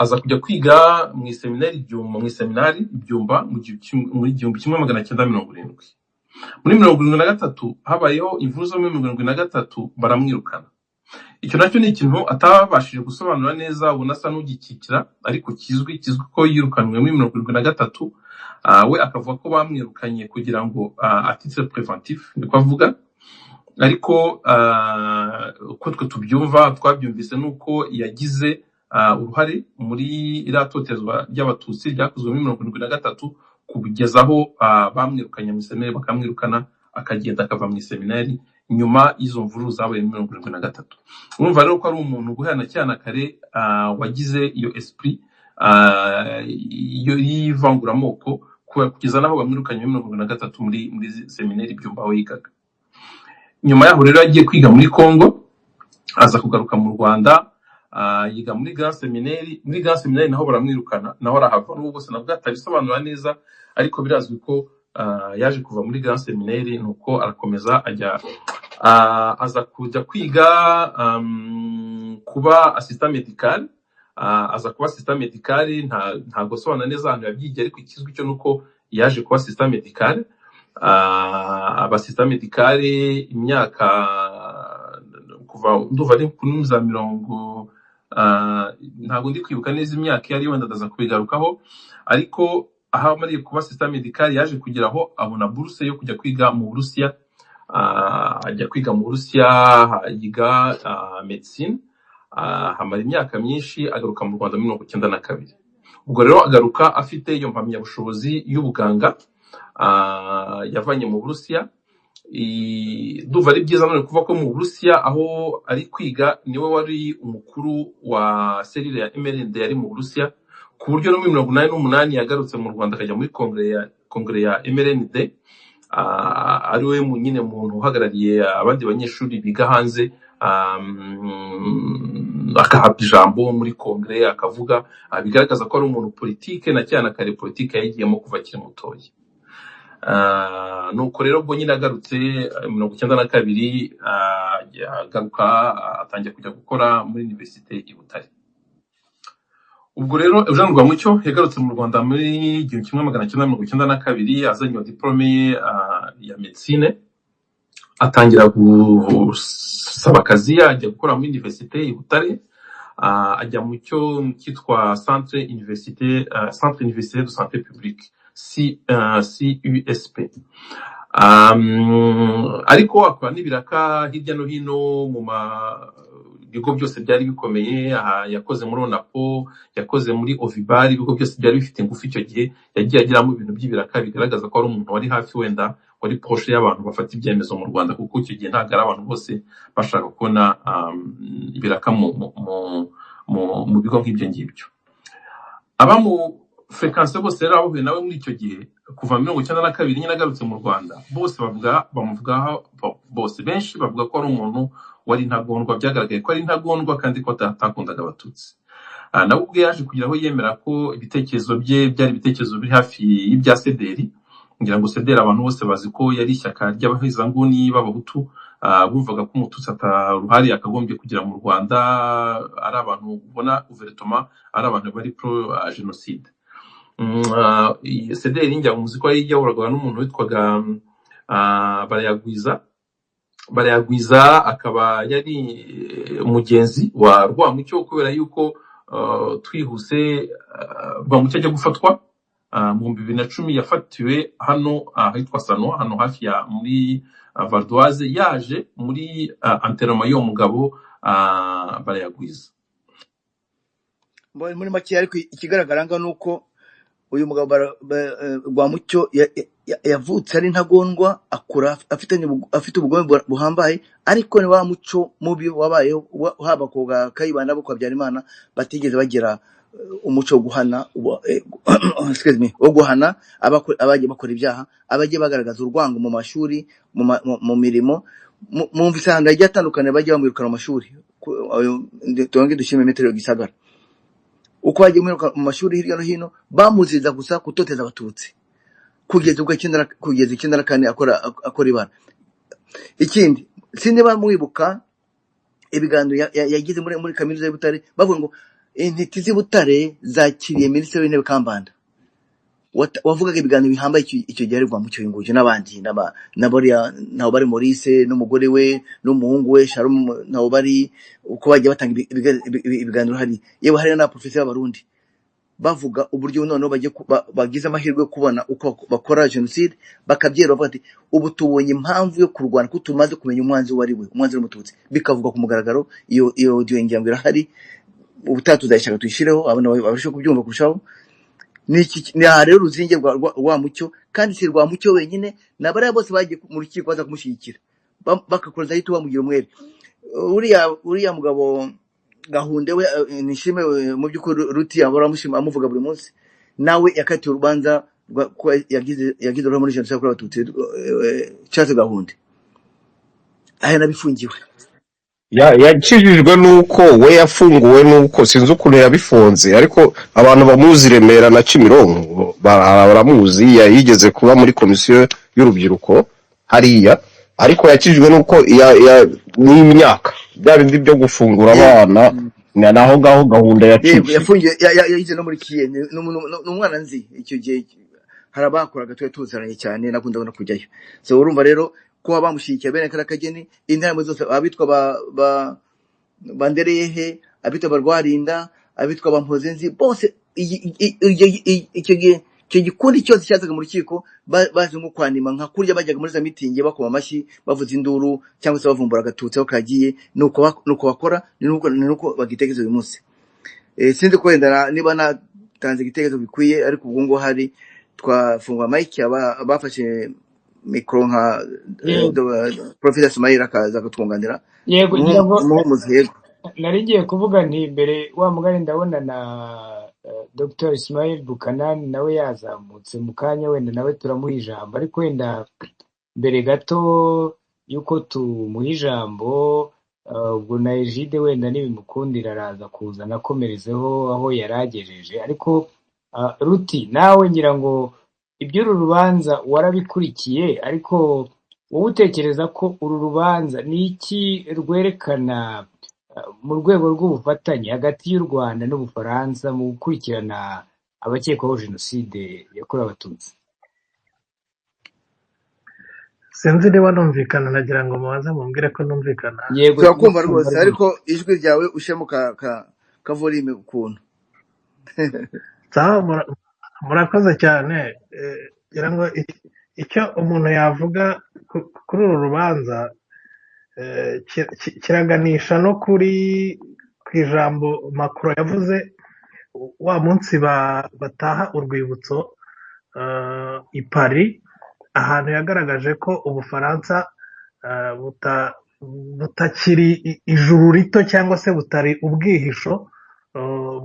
aza kujya kwiga mu iseminari Ibyumba muri 1970. Muri 1973 habayeho imvuru zo muri 1973, baramwirukana. Icyo nacyo ni ikintu atabashije gusobanura neza, ubona asa n'ugikikira, ariko kizwi ko yirukanwe muri 1973. We akavuga ko bamwirukanye kugira ngo atitre préventif, niko avuga. Ariko uko twe tubyumva, twabyumvise nuko yagize uruhare muri iratotezwa ry'abatutsi ryakozwe muri 1973, kugeza aho bamwirukanye mu seminari, bakamwirukana akagenda akava mu seminari nyuma y'izo mvuru zabaye muri 1973. Urumva rero ko ari umuntu guhana cyane kare, wagize iyo esprit y'ivanguraamoko, kugeza naho bamwirukanye muri 1973 muri seminari Ibyumba aho yigaga. Nyuma yaho rero yagiye kwiga muri Congo, aza kugaruka mu Rwanda, yiga muri Grand Seminary. Muri Grand Seminary naho baramwirukana, naho arahava, n'ubwo bose nabwo atabisobanura neza, ariko birazwi ko yaje kuva muri Grand Seminary, nuko arakomeza ajya aza kujya kwiga kuba assistant medical. Aza kuba assistant medical, ntago sobanura neza ahantu yabyigiye, ariko ikizwi cyo nuko yaje kuba assistant medical. Abasisita medikale imyaka kuva nduva ari kuri za mirongo, ntabwo ndi kwibuka neza imyaka yari, wenda ndaza kubigarukaho, ariko aho amariye kuba asisita medikale yaje kugeraho abona buruse yo kujya kwiga mu Burusiya. Ajya kwiga mu Burusiya, yiga medicine, hamara imyaka myinshi, agaruka mu Rwanda muri 1992. Ubwo rero agaruka afite iyo mpamyabushobozi y'ubuganga yavanye mu Burusiya. Duva ari byiza none kuva ko mu Burusiya aho ari kwiga niwe wari umukuru wa serire ya MRND yari mu Burusiya, ku buryo no muri 1988 yagarutse mu Rwanda akajya muri kongere ya MRND. Ari we nyine muntu uhagarariye abandi banyeshuri biga hanze, akahabwa ijambo muri kongere akavuga, bigaragaza ko ari umuntu politike na cyane kare politike yagiyemo kuva akiri mutoya. Nuko rero ubwo nyine agarutse 1992, agaruka atangiye kujya gukora muri Universite i Butare. Ubwo rero Eugene Rwamucyo yagarutse mu Rwanda muri 1992, azanye diplome ya medicine, atangira gusaba akazi, ajya gukora muri Universite i Butare. Ajya mu cyo cyitwa Centre Université de Santé Publique, CUSP. Ariko akora n'ibiraka hirya no hino mu bigo byose byari bikomeye. Yakoze muri ONAPO, yakoze muri Ovibar, ibigo byose byari bifite ingufu icyo gihe. Yagiye agiramo ibintu by'ibiraka, bigaragaza ko ari umuntu wari hafi, wenda wari proche y'abantu bafata ibyemezo mu Rwanda, kuko icyo gihe ntabwo ari abantu bose bashaka kubona ibiraka mu bigo nk'ibyo ngibyo. Abamu frequence bose rero abahuye nawe muri icyo gihe kuva 1992 nyine agarutse mu Rwanda, bose bamuvugaho, bose benshi bavuga ko ari umuntu wari intagondwa. Byagaragaye ko ari intagondwa kandi ko atakundaga Abatutsi. Nawe ubwe yaje kugira aho yemera ko ibitekerezo bye byari ibitekerezo biri hafi y'ibya Sederi. Ngira ngo Sederi abantu bose bazi ko yari ishyaka ry'abahezanguni b'Abahutu, bumvaga ko Umututsi ataruhari akagombye kugira mu Rwanda, ari abantu ubona ouvertement ari abantu bari pro genocide. Sederi njya muzi ko yahuraga n'umuntu witwaga Barayagwiza, akaba yari umugenzi wa Rwamucyo, kubera yuko twihuse Rwamucyo ajya gufatwa mu 2010. Yafatiwe hano ahitwa Sano, hano hafi ya muri Vardoise, yaje muri enterrement y'uwo mugabo Barayagwiza. Muri make ariko ikigaragara ngo nuko uyu mugabo Rwamucyo yavutse ari ntagondwa, akura afite ubugome buhambaye, ariko ni wa muco mubi wabayeho haba ku Kayibanda bo kwa Habyarimana, batigeze bagira umuco wo guhana wo guhana abagiye bakora ibyaha, abagiye bagaragaza urwango mu mashuri, mu mirimo. Mu mvisanga yagiye atandukanye, bagiye bamwirukana mu mashuri. Tubange dushime Metero Gisagara, uko bagiye mwiruka mu mashuri hirya no hino, bamuziza gusa kutoteza Abatutsi, kugeza ubwo 1994 akora ibara. Ikindi sinde bamwibuka ibiganiro yagize muri kaminuza y'Butare, bavuga ngo intiti z'Ibutare zakiriye Minisitiri w'Intebe Kambanda, wavugaga ibiganiro bihambaye icyo gihe. Rwamucyo inguje n'abandi nabo bari Maurice n'umugore we n'umuhungu we Sharon, nabo bari uko bagiye batanga ibiganiro. Hari yewe hari na professeur y'Abarundi bavuga uburyo noneho bagize amahirwe kubona uko bakora genocide, bakabyera bavuga ati ubu tubonye impamvu yo kurwana, ko tumaze kumenya umwanzi wari we, umwanzi w'Umututsi, bikavuga ku mugaragaro. Iyo audio ngiyango irahari, ubutaha tuzayishaka tuyishireho abana barushe kubyumva kurushaho. Ni rero uruzinge rwa Mucyo, kandi si Rwamucyo wenyine, nabariya bose bagiye mu rukiko baza kumushyigikira, bakakoza ahita bamugira umwere. Uriya mugabo Gahunde we nishime mu by'ukuri, Ruti baramushima amuvuga buri munsi, nawe yakatiye urubanza ko yagize uruhare muri jenoside yakorewe Abatutsi. Charles Gahunde aya nabifungiwe. yakijijwe nuko we yafunguwe nuko sinzi ukuntu yabifunze ariko abantu bamuzi Remera na Kimironko baramuzi yigeze kuba muri komisiyo y'urubyiruko hariya ariko yakijijwe nuko n'imyaka bya bindi byo gufungura abana naho ngaho gahunda yacitse yafungiye yagize no muri kiye n'umwana nzi icyo gihe harabakoraga twe tuzaranye cyane nakunda no kujyayo so urumva rero ko bamushyigikiye bene Karakageni intambwe zose abitwa bandereyehe abitwa barwarinda abitwa bampozenzi bose icyo gihe icyo gikundi cyose cyazaga mu rukiko baje nko kwanima nka kurya bajyaga muri za mitingi bakoma amashyi bavuza induru cyangwa se bavumbura agatutsi aho kagiye nuko bakora nuko bagitekerezo uyu munsi sinzi ko wenda niba natanze igitekerezo bikwiye ariko ubwo ngo hari twafungwa mike bafashe mikro nka Professor Sumaila akaza kutwunganira yego yego nari ngiye kuvuga nti mbere wa mugani ndabona na Dr. Ismail Bukanani nawe yazamutse mu kanya wenda nawe turamuha ijambo ariko wenda mbere gato yuko tumuha ijambo ubwo na Egide wenda nibimukundira araza kuza nakomerezeho aho yaragejeje ariko Ruti nawe ngira ngo iby'uru rubanza warabikurikiye ariko wowe utekereza ko uru rubanza ni iki rwerekana mu rwego rw'ubufatanye hagati y'u Rwanda n'Ubufaransa mu gukurikirana abakekwaho jenoside yakorewe abatutsi? sinzi niba numvikana nagira ngo mubanze mumbwire ko numvikana. Yego turakumva rwose ariko ijwi ryawe ushyiramo ka volume ukuntu murakoze cyane ngira ngo icyo umuntu yavuga kuri uru rubanza kiraganisha no ku ijambo Macron yavuze wa munsi bataha urwibutso i Paris ahantu yagaragaje ko Ubufaransa butakiri ijuru rito cyangwa se butari ubwihisho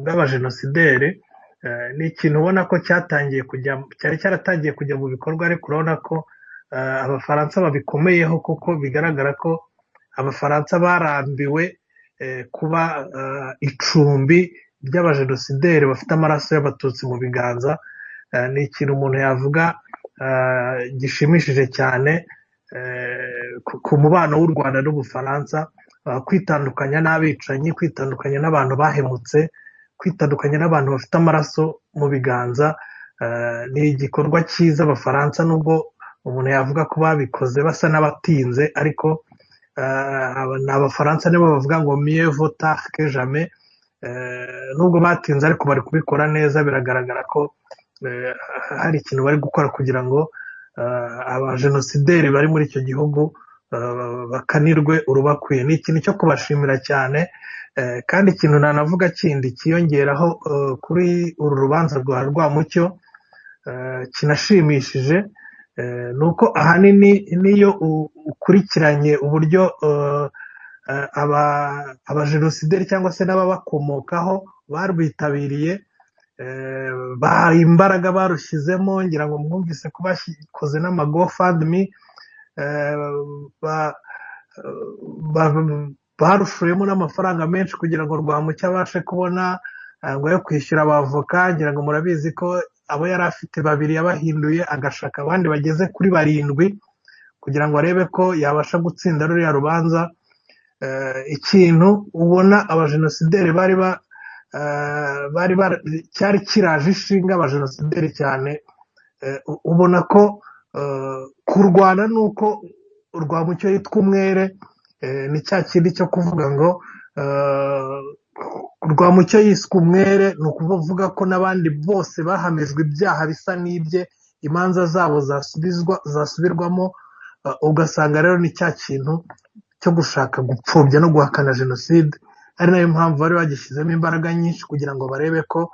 bw'abajenosideri ni ikintu ubona ko cyari cyaratangiye kujya mu bikorwa ariko urabona ko abafaransa babikomeyeho kuko bigaragara ko abafaransa barambiwe kuba icumbi ry'abajenosideri bafite amaraso y'abatutsi mu biganza. Ni ikintu umuntu yavuga gishimishije cyane ku mubano w'u Rwanda n'Ubufaransa, kwitandukanya n'abicanyi, kwitandukanya n'abantu bahemutse, kwitandukanya n'abantu bafite amaraso mu biganza. Ni igikorwa cyiza abafaransa nubwo umuntu yavuga ko babikoze basa n'abatinze ariko ni abafaransa nibo bavuga ngo mieux vaut tard que jamais. Nubwo batinze ariko bari kubikora neza, biragaragara ko hari ikintu bari gukora kugira ngo abajenosideri bari muri icyo gihugu bakanirwe urubakwiye. Ni ikintu cyo kubashimira cyane, kandi ikintu nanavuga kindi kiyongeraho kuri uru rubanza rwa Rwamucyo kinashimishije ni uko ahanini niyo ukurikiranye uburyo abajenosideri cyangwa se n'ababakomokaho barwitabiriye, imbaraga barushyizemo, ngira ngo mwumvise ko bakoze n'amagofandmi, barushoyemo n'amafaranga menshi kugira ngo Rwamucyo abashe kubona ngo yo kwishyura abavoka. Ngira ngo murabizi ko abo yari afite babiri yabahinduye agashaka abandi bageze kuri 7 kugira ngo arebe ko yabasha gutsinda ruriya rubanza. Ikintu ubona abajenosideri cyari kiraje ishinga abajenosideri cyane, ubona ko kurwana nuko Rwamucyo yitwa umwere. Ni cya kindi cyo kuvuga ngo Rwamucyo yiswe umwere, ni ukuvuga ko n'abandi bose bahamijwe ibyaha bisa n'ibye imanza zabo zasubirwamo. Ugasanga rero ni cya kintu cyo gushaka gupfobya no guhakana jenoside, ari nayo mpamvu bari bagishyizemo imbaraga nyinshi kugira ngo barebe ko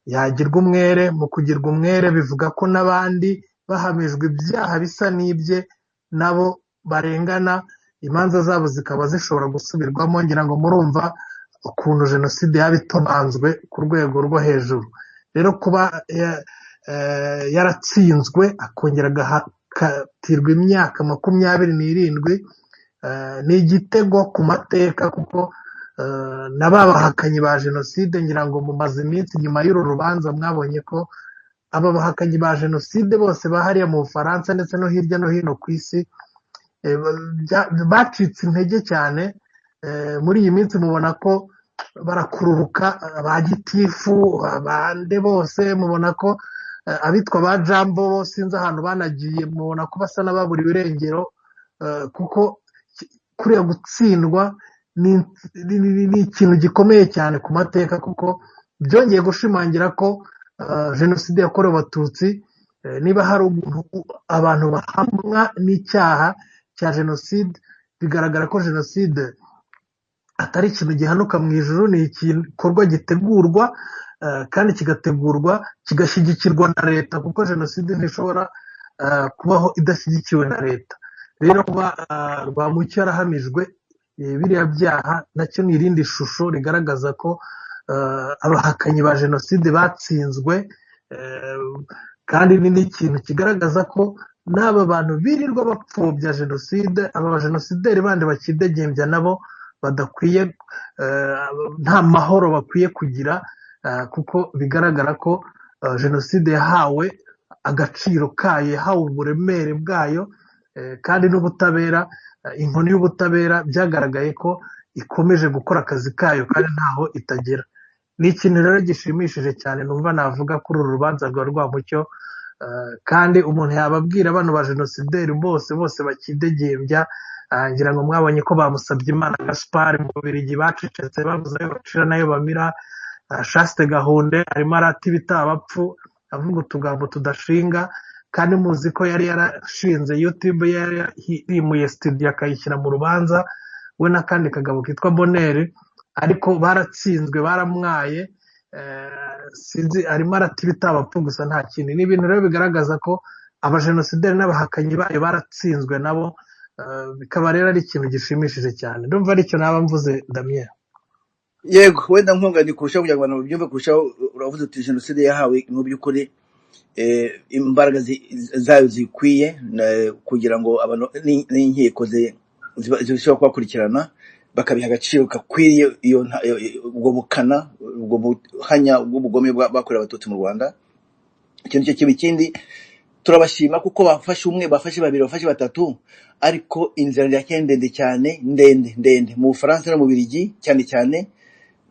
yagirwa umwere. Mu kugirwa umwere bivuga ko n'abandi bahamijwe ibyaha bisa n'ibye nabo barengana, imanza zabo zikaba zishobora gusubirwamo. Ngira ngo murumva ukuntu jenoside yaba itobanzwe ku rwego rwo hejuru. Rero kuba yaratsinzwe akongera agakatirwa imyaka 27 ni igitego ku mateka kuko na ba bahakanyi ba jenoside ngira ngo mumaze iminsi nyuma y'uru rubanza mwabonye ko aba bahakanyi ba jenoside bose bahariye mu Bufaransa ndetse no hirya no hino ku isi bacitse intege cyane. Muri iyi minsi mubona ko barakururuka ba gitifu abande bose mubona ko abitwa ba jambo sinzi ahantu banagiye mubona ko basa n'ababura ibirengero kuko kuriya gutsindwa ni ikintu gikomeye cyane ku mateka kuko byongeye gushimangira ko jenoside yakorewe abatutsi niba hari abantu bahamwa n'icyaha cya jenoside bigaragara ko jenoside atari ikintu gihanuka mu ijuru, ni igikorwa gitegurwa kandi kigategurwa kigashyigikirwa na leta kuko jenoside ntishobora kubaho idashyigikiwe na leta. Rero kuba Rwamucyo yarahamijwe biriya byaha nacyo ni irindi shusho rigaragaza ko abahakanyi ba jenoside batsinzwe kandi ni n'ikintu kigaragaza ko n'aba bantu birirwa bapfobya jenoside aba bajenosideri bandi bakidegembya nabo badakwiye nta mahoro bakwiye kugira kuko bigaragara ko jenoside yahawe agaciro kayo, yahawe uburemere bwayo kandi n'ubutabera, inkoni y'ubutabera byagaragaye ko ikomeje gukora akazi kayo kandi ntaho itagera. Ni ikintu rero gishimishije cyane numva navuga kuri uru rubanza rwa Rwamucyo kandi umuntu yababwira bano ba jenosideri bose bakidegembya. Ngira ngo mwabonye ko bamusabye Imana Gaspard mu Bubiligi bacecetse babuze ayo bacira nayo bamira. Chaste Gahunde arimo arata ibitabapfu avuga utugambo tudashinga kandi muzi ko yari yarashinze YouTube yarimuye studio akayishyira mu rubanza we n'akandi kagabo kitwa Bonheur ariko baratsinzwe baramwaye. Sinzi arimo arata ibitabapfu gusa nta kindi. Ni ibintu rero bigaragaza ko abajenosideri n'abahakanyi bayo baratsinzwe nabo bikaba rero ari ikintu gishimishije cyane. Ndumva aricyo naba mvuze Damien. Yego wenda nkunganira kurushaho kugira ngo abantu babyumve kurushaho. Uravuze uti jenoside yahawe mu by'ukuri imbaraga zayo zikwiye kugira ngo abantu n'inkiko zishobora kubakurikirana bakabiha agaciro gakwiriye ubwo bukana ubwo buhanya bw'ubugome bakorewe abatutsi mu Rwanda. Ikintu cyo kiba ikindi turabashima kuko bafashe umwe bafashe babiri bafashe batatu ariko inzira yake ndende cyane ndende mu Bufaransa no mu Bubiligi cyane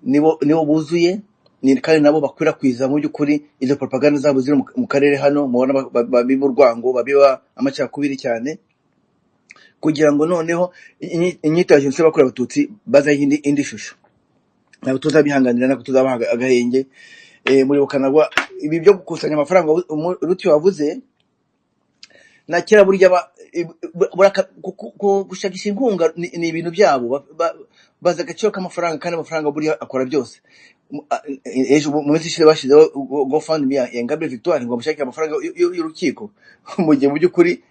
nibo buzuye kandi nabo bakwirakwiza mu by'ukuri izo propaganda zabo ziri mu karere hano mubona babiba urwango babiba amacakubiri cyane kugira ngo noneho inyito ya jenoside bakorewe abatutsi bazaho indi shusho. Ntabwo tuzabihanganira nako tuzabaha agahenge. Muri bukanagwa ibi byo gukusanya amafaranga Ruti wavuze na kera burya gushakisha inkunga ni ibintu byabo baza agaciro k'amafaranga kandi amafaranga burya akora byose. Ejo mu minsi ishize bashizeho GoFundMe ya Ingabire Victoire ngo bamushakire amafaranga y'urukiko mu gihe mu by'ukuri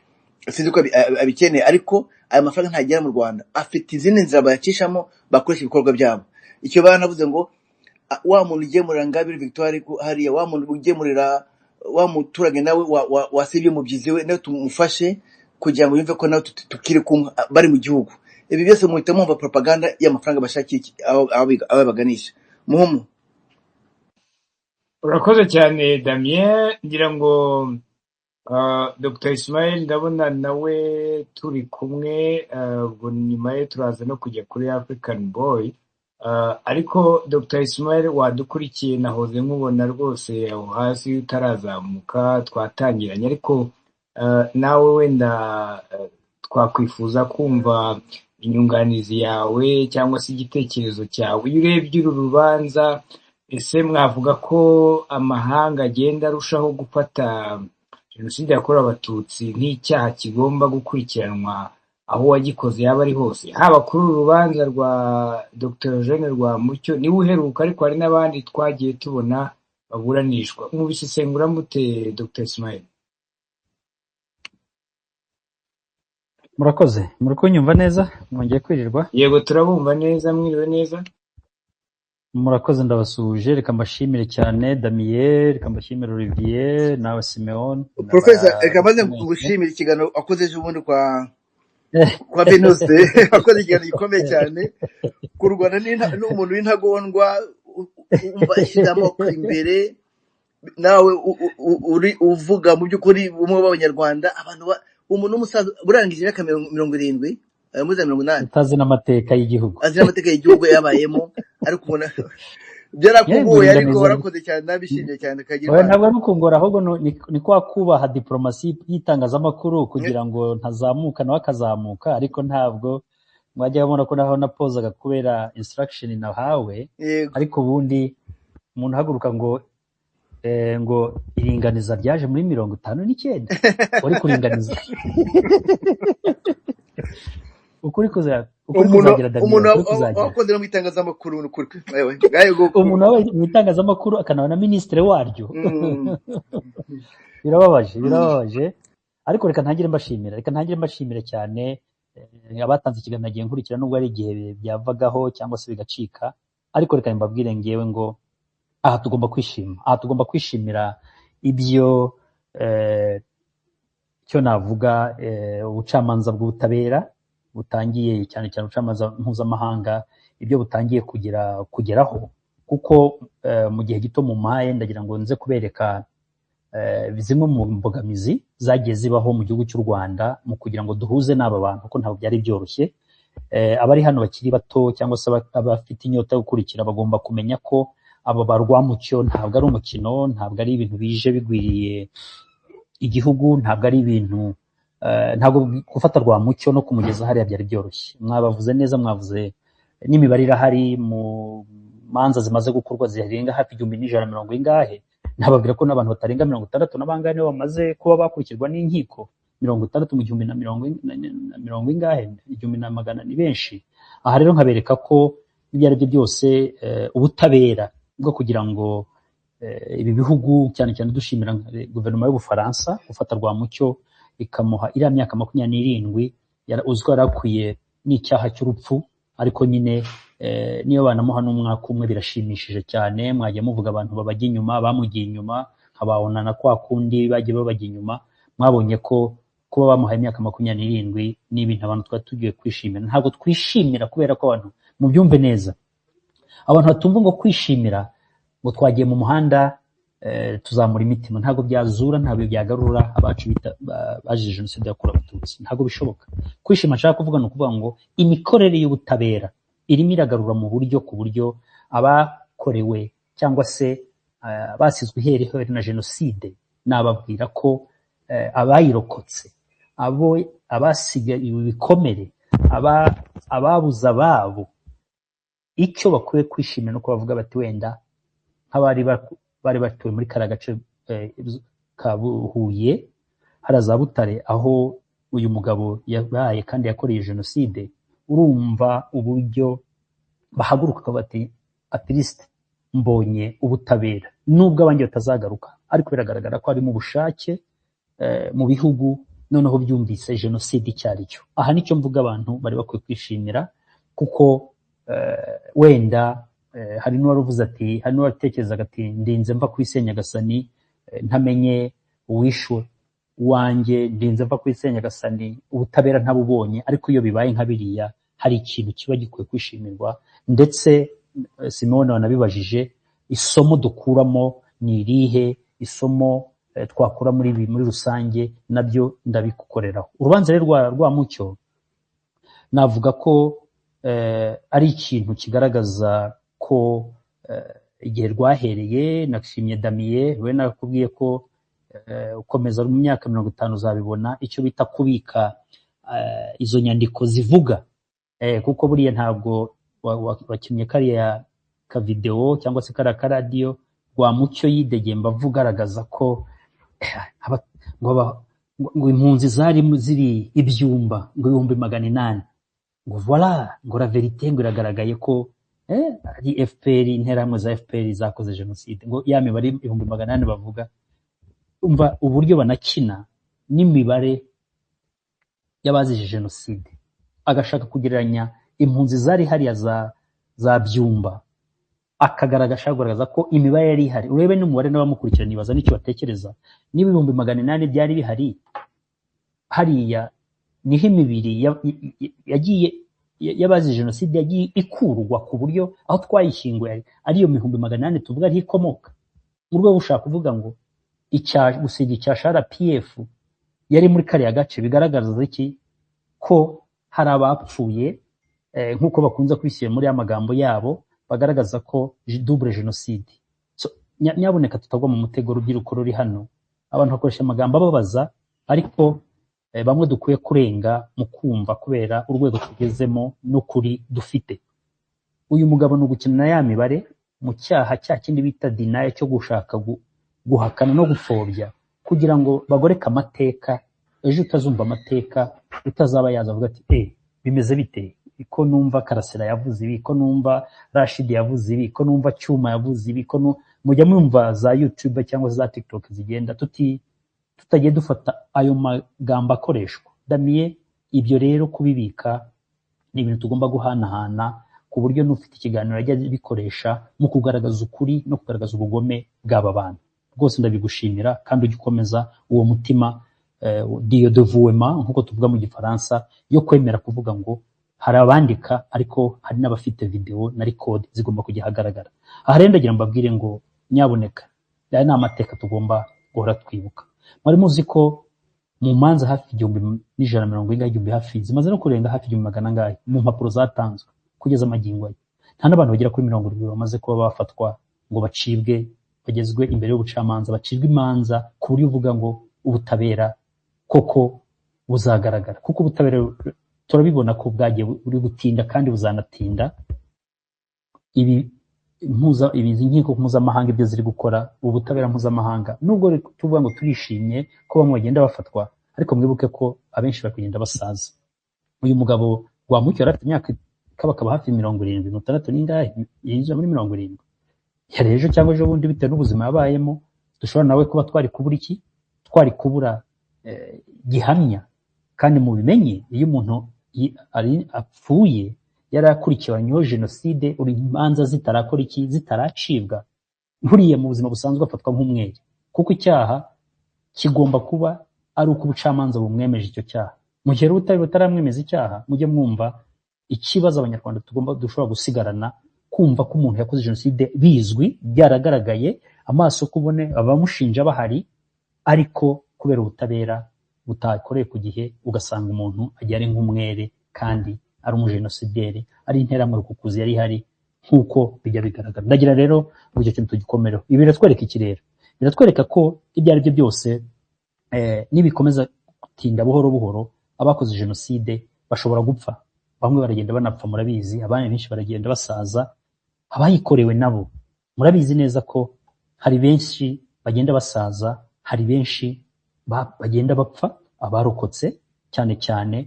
sinzi ko abikeneye ariko aya mafaranga ntagera mu Rwanda, afite izindi nzira bayacishamo bakoresha ibikorwa byabo. Icyo banavuze ngo wa muntu ugemurira Ingabire Victoire hariya, wa muntu ugemurira wa muturage nawe wasibye umubyizi we nawe tumufashe kugira ngo yumve ko nawe tukiri kumwe bari mu gihugu. Ibi byose muhita mwumva propaganda y'amafaranga bashakiye aho baganisha. Muhumu. Urakoze cyane Damien. Ngira ngo Dr. Ismail ndabona nawe turi kumwe ubwo nyuma ye turaza no kujya kuri African Boy. Ariko Dr. Ismail wadukurikiye nahoze nkubona rwose aho hasi utarazamuka twatangiranye ariko nawe wenda twakwifuza kumva inyunganizi yawe cyangwa se igitekerezo cyawe. Iyo urebye uru rubanza ese mwavuga ko amahanga agenda arushaho gufata jenoside yakorewe abatutsi nk'icyaha kigomba gukurikiranwa aho wagikoze yaba ari hose, haba kuri uru rubanza rwa Dr. Eugene Rwamucyo niwe uheruka ariko hari n'abandi twagiye tubona baburanishwa. Mubisesengura mute Dr. Ismail? Murakoze, muri kunyumva neza? Mwongeye kwirirwa? Yego turabumva neza, mwiriwe neza. Murakoze, ndabasuhuje. Reka mbashimire cyane Damien, reka mbashimire Olivier nawe Simeon. Professor reka maze ngushimire ikiganiro akoze ejo bundi kwa kwa Venuste wakoze ikiganiro gikomeye cyane. Kurwana n'umuntu w'intagondwa umva ashyize amaboko imbere, nawe uri uvuga mu by'ukuri umwe w'abanyarwanda, umuntu w'umusaza urangije imyaka 70 muri 80, utazi n'amateka y'igihugu, azi n'amateka y'igihugu yabayemo, ariko ubona byarakugoye, ariko warakoze cyane, nabishimye cyane. Kagira ntabwo ari ukungora, ahubwo ni kwa kubaha diplomasi y'itangazamakuru kugira ngo ntazamuka nawe akazamuka, ariko ntabwo mwajya babona ko naho napozaga kubera instruction nahawe, ariko ubundi umuntu haguruka ngo iringaniza ryaje muri 59 uri kuringaniza ukuri kuzagira umuntu wakoze mu itangazamakuru n'ukuri umuntu wabaye mu itangazamakuru akanaba na ministre waryo. birababaje, ariko reka ntangire mbashimira cyane abatanze ikiganiro nagiye nkurikira, nubwo ari igihe byavagaho cyangwa se bigacika, ariko reka mbabwire ngewe ngo aha tugomba kwishimira ibyo cyo navuga ubucamanza bw'ubutabera butangiye, cyane cyane ubucamanza mpuzamahanga, ibyo butangiye kugeraho, kuko mu gihe gito mu maye ndagira ngo nze kubereka zimwe mu mbogamizi zagiye zibaho mu gihugu cy'u Rwanda mu kugira ngo duhuze n'aba bantu, kuko ntabwo byari byoroshye. Abari hano bakiri bato cyangwa se abafite inyota yo gukurikira bagomba kumenya ko aba ba Rwamucyo ntabwo ari umukino, ntabwo ari ibintu bije bigwiriye igihugu, ntabwo ari ibintu ntabwo gufata Rwamucyo no kumugeza hariya byari byoroshye. Mwabavuze neza, mwavuze n'imibare irahari mu manza zimaze gukorwa zirenga hafi 1,100 ingahe. Ntababwira ko n'abantu batarenga 60 n'abangahe nibo bamaze kuba bakurikirwa n'inkiko, 60 mu 1,100 ingahe, 1,100 ni benshi. Aha rero nkabereka ko ibyo ari byo byose ubutabera bwo kugira ngo ibi bihugu, cyane cyane dushimira guverinoma y'Ubufaransa gufata Rwamucyo ikamuha iriya myaka 27 uzwi yarakwiye n'icyaha cy'urupfu, ariko nyine niyo banamuha n'umwaka umwe birashimishije cyane. Mwagiye muvuga abantu babajya inyuma, bamugiye inyuma, nkababona na kwa kundi bagiye babajya inyuma. Mwabonye ko kuba bamuhaye imyaka 27 ni ibintu abantu twari tugiye kwishimira. Ntabwo twishimira kubera ko abantu mubyumve neza, abantu batumva ngo kwishimira ngo twagiye mu muhanda tuzamura imitima, ntabwo byazura, ntabwo byagarura abacu baje jenoside yakorewe Abatutsi, ntabwo bishoboka. Kwishima nshaka kuvuga ni ukuvuga ngo imikorere y'ubutabera irimo iragarura mu buryo, ku buryo abakorewe cyangwa se basizwe iherehere na jenoside, nababwira ko abayirokotse, abasigaye ibikomere, ababuze ababo, icyo bakwiye kwishimira no kubavuga bati wenda nk'abari bari batuye muri kariya gace ka Huye hariya za Butare, aho uyu mugabo yabaye kandi yakoreye jenoside, urumva uburyo bahaguruka bati at least mbonye ubutabera, nubwo abandi batazagaruka, ariko biragaragara ko ari mu bushake mu bihugu noneho byumvise jenoside icyari cyo. Aha nicyo mvuga abantu bari bakwiye kwishimira, kuko wenda hari n'uwaruvuze ati, hari n'uwatekerezaga ati ndinze mva kwisenya Gasani ntamenye uwishyura wanjye, ndinze mva kwisenya Gasani ubutabera ntabubonye. Ariko iyo bibaye nka biriya hari ikintu kiba gikwiye kwishimirwa, ndetse Simone wanabibajije, isomo dukuramo ni irihe? Isomo twakura muri rusange nabyo ndabikukoreraho. Urubanza rero rwa Rwamucyo navuga ko ari ikintu kigaragaza ko igihe rwahereye. Nashimye Damien, we nakubwiye ko ukomeza mu myaka 50 uzabibona icyo bita kubika izo nyandiko zivuga, kuko buriya ntabwo wakinnye kariya ka video cyangwa se kariya ka radio Rwamucyo yidegemba avuga, agaragaza ko ngo impunzi ziri ibyumba ngo 800, ngo voilà, ngo la vérité, ngo iragaragaye ko ari FPR, interahamwe za FPR zakoze jenoside, ngo ya mibare 800 bavuga. Umva uburyo banakina n'imibare y'abazije jenoside, agashaka kugereranya impunzi zari hariya za byumba, akagaragaza kugaragaza ko imibare yari ihari. Urebe n'umubare n'abamukurikirana nibaza n'icyo batekereza. Niba 800 byari bihari hariya niho imibiri yagiye y'abazize jenoside yagiye ikurwa ku buryo aho twayishyinguye ariyo 800 tuvuga ariho ikomoka, mu rwego gushaka kuvuga ngo gusiga icyasha RPF yari muri kariya gace bigaragaza iki ko hari abapfuye nk'uko bakunze kubishyira muri amagambo yabo bagaragaza ko double genocide. So nyaboneka tutagwa mu mutego rubyiruko ruri hano, abantu bakoresha amagambo ababaza ariko bamwe dukwiye kurenga mu kumva kubera urwego tugezemo n'ukuri dufite. Uyu mugabo ni ugukina na ya mibare mu cyaha cya kindi bita denial cyo gushaka guhakana no gupfobya kugira ngo bagoreke amateka, ejo utazumva amateka utazaba yaza avuga ati bimeze bite, iko numva Karasira yavuze ibi, iko numva Rashid yavuze ibi, iko numva Cyuma yavuze ibi, iko mujya mwumva za YouTube cyangwa za TikTok zigenda tutagiye dufata ayo magambo akoreshwa. Damiye ibyo rero kubibika ni ibintu tugomba guhanahana ku buryo n'ufite ikiganiro ajya bikoresha mu kugaragaza ukuri no kugaragaza ubugome bw'aba bantu. Rwose ndabigushimira kandi ugikomeza uwo mutima dio de vouement nkuko tuvuga mu gifaransa yo kwemera kuvuga ngo hari abandika ariko hari n'abafite video na record zigomba kujya hagaragara. Aha rero ndagira mbabwire ngo nyaboneka aya ni amateka tugomba guhora twibuka. Mwari muzi ko mu manza hafi 1,140 hafi zimaze no kurenga hafi 100 mu mpapuro zatanzwe kugeza amagingo aya. Nta n'abantu bagera kuri 70 bamaze kuba bafatwa ngo bacibwe bagezwe imbere y'ubucamanza, bacibwe imanza ku buryo uvuga ngo ubutabera koko buzagaragara, kuko ubutabera turabibona ko bwagiye buri gutinda kandi buzanatinda. Ibi inkiko mpuzamahanga ibyo ziri gukora, ubutabera mpuzamahanga nubwo tuvuga ngo turishimye ko bamwe bagenda bafatwa, ariko mwibuke ko abenshi bari kugenda basaza. Uyu mugabo Rwamucyo yari afite imyaka kabakaba hafi 76 n'ingahe, yinjira muri 70 yari ejo cyangwa ejo bundi bitewe n'ubuzima yabayemo. Dushobora nawe kuba twari kubura iki, twari kubura gihamya. Kandi mu bimenye iyo umuntu ari apfuye yarakurikiranyweho jenoside, uri imanza zitarakora iki, zitaracibwa, nkuriye mu buzima busanzwe afatwa nk'umwere, kuko icyaha kigomba kuba ari uko ubucamanza bumwemeje icyo cyaha. Mu gihe butaramwemeza icyaha, mujye mwumva ikibazo abanyarwanda dushobora gusigarana, kumva ko umuntu yakoze jenoside bizwi byaragaragaye amaso kubone abamushinja bahari, ariko kubera ubutabera butakoreye ku gihe ugasanga umuntu ajya ari nk'umwere kandi ari umujenosideri, ari interamwarukukuzi yari hari nk'uko bijya bigaragara. Ndagira rero ngo icyo kintu tugikomereho. Ibi biratwereka iki rero? Biratwereka ko ibyo ari byo byose nibikomeza gutinda buhoro buhoro abakoze jenoside bashobora gupfa. Bamwe baragenda banapfa murabizi, abandi benshi baragenda basaza, abayikorewe nabo murabizi neza ko hari benshi bagenda basaza, hari benshi bagenda bapfa, abarokotse cyane cyane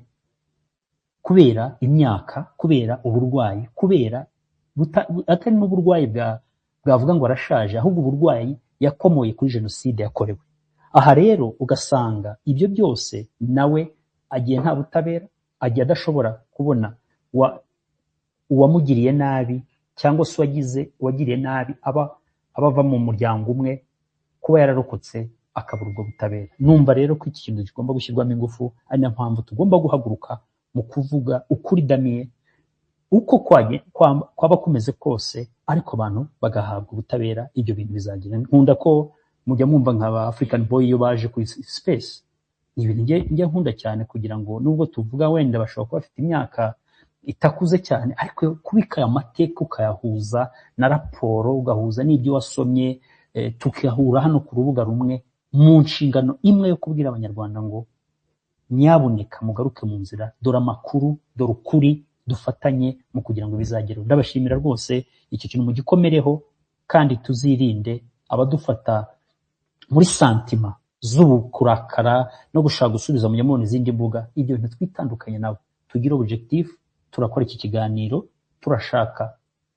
kubera imyaka, kubera uburwayi, kubera atari n'uburwayi bwavuga ngo arashaje, ahubwo uburwayi yakomoye kuri jenoside yakorewe. Aha rero ugasanga ibyo byose nawe agiye nta butabera, agiye adashobora kubona uwamugiriye nabi cyangwa se uwagiriye nabi abava mu muryango umwe, kuba yararokotse akabura ubwo butabera. Numva rero ko iki kintu kigomba gushyirwamo ingufu, ari na mpamvu tugomba guhaguruka mu kuvuga ukuri Damiye, uko kwaba kumeze kose, ariko abantu bagahabwa ubutabera. Ibyo bintu bizagira. Nkunda ko mujya mwumva nk'aba African Boy iyo baje kuri space, ni ibintu njye nkunda cyane, kugira ngo nubwo tuvuga wenda bashobora kuba bafite imyaka itakuze cyane, ariko kubika aya mateka ukayahuza na raporo, ugahuza n'ibyo wasomye, tukahura hano ku rubuga rumwe mu nshingano imwe yo kubwira abanyarwanda ngo nyaboneka mugaruke mu nzira, dore amakuru, dore ukuri, dufatanye mu kugira ngo bizagereho. Ndabashimira rwose, icyo kintu mugikomereho, kandi tuzirinde abadufata muri santima z'ubukurakara no gushaka gusubiza mu nyamubone izindi mbuga. Ibyo bintu twitandukanye nabo, tugire objectif. Turakora iki kiganiro turashaka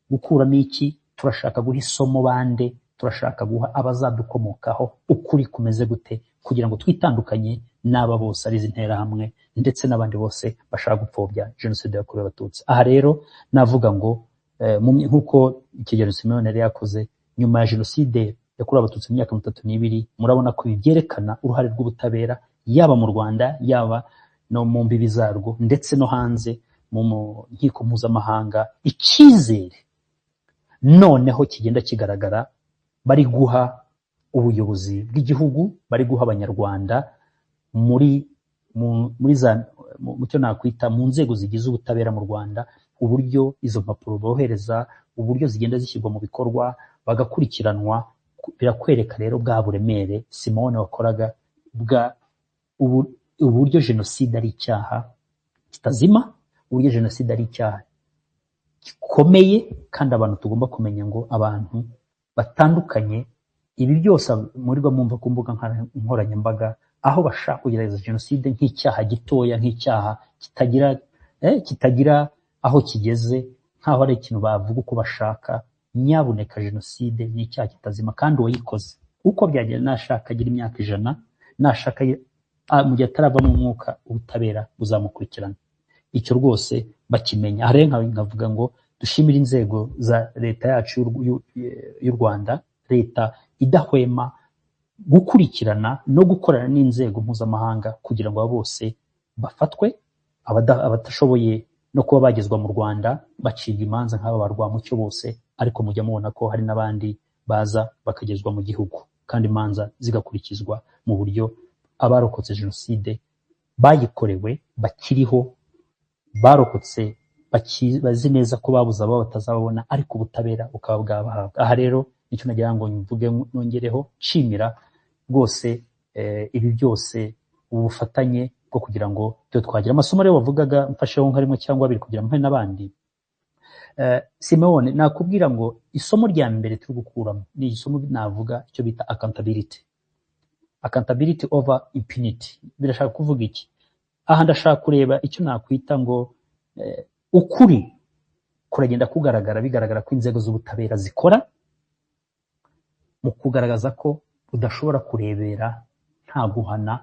gukuramo iki, turashaka guha isomo bande, turashaka guha abazadukomokaho ukuri kumeze gute, kugira ngo twitandukanye n'aba bose ari zintera hamwe ndetse n'abandi bose bashaka gupfobya jenoside yakorewe Abatutsi. Aha rero navuga ngo nk'uko Kigeli Simeone yari yakoze nyuma ya jenoside yakorewe Abatutsi mu myaka 32, murabona ko byerekana uruhare rw'ubutabera yaba mu Rwanda yaba no mu mbibi zarwo ndetse no hanze mu nkiko mpuzamahanga, icyizere noneho kigenda kigaragara, bari guha ubuyobozi bw'igihugu, bari guha abanyarwanda muri cyo nakwita mu nzego zigize ubutabera mu Rwanda, uburyo izo mpapuro bohereza, uburyo zigenda zishyirwa mu bikorwa, bagakurikiranwa. Birakwereka rero bwa buremere Simone wakoraga, uburyo jenoside ari icyaha kitazima, uburyo jenoside ari icyaha gikomeye, kandi abantu tugomba kumenya ngo abantu batandukanye, ibi byose murirwa mwumva ku mbuga nkoranyambaga, aho bashaka kugerageza jenoside nk'icyaha gitoya, nk'icyaha kitagira aho kigeze, nk'aho ari ikintu bavuga uko bashaka. Nyabuneka, jenoside ni icyaha kitazima, kandi uwayikoze uko byagenda, nashaka agira imyaka 100, nashaka mu gihe atarava mu mwuka, ubutabera buzamukurikirana. Icyo rwose bakimenya. Aha nkavuga ngo dushimire inzego za leta yacu y'u Rwanda, leta idahwema gukurikirana no gukorana n'inzego mpuzamahanga kugira ngo bose bafatwe, abatashoboye no kuba bagezwa mu Rwanda bacibwa imanza nk'aba barwamucyo bose, ariko mujya mubona ko hari n'abandi baza bakagezwa mu gihugu, kandi imanza zigakurikizwa mu buryo abarokotse jenoside bayikorewe bakiriho, barokotse bazi neza ko babuze abo batazababona, ariko ubutabera bukaba bwabahabwa. Aha rero nicyo nagira ngo mvuge, nongereho nshimira rwose ibi byose, ubufatanye bwo kugira ngo twagira amasomo rero wavugaga, mfasheho nka rimwe cyangwa abiri kugira mpe n'abandi. Simone, nakubwira ngo isomo rya mbere turi gukuramo ni isomo navuga icyo bita accountability over impunity. Birashaka kuvuga iki? Aha ndashaka kureba icyo nakwita ngo ukuri kuragenda kugaragara, bigaragara ko inzego z'ubutabera zikora mu kugaragaza ko udashobora kurebera nta guhana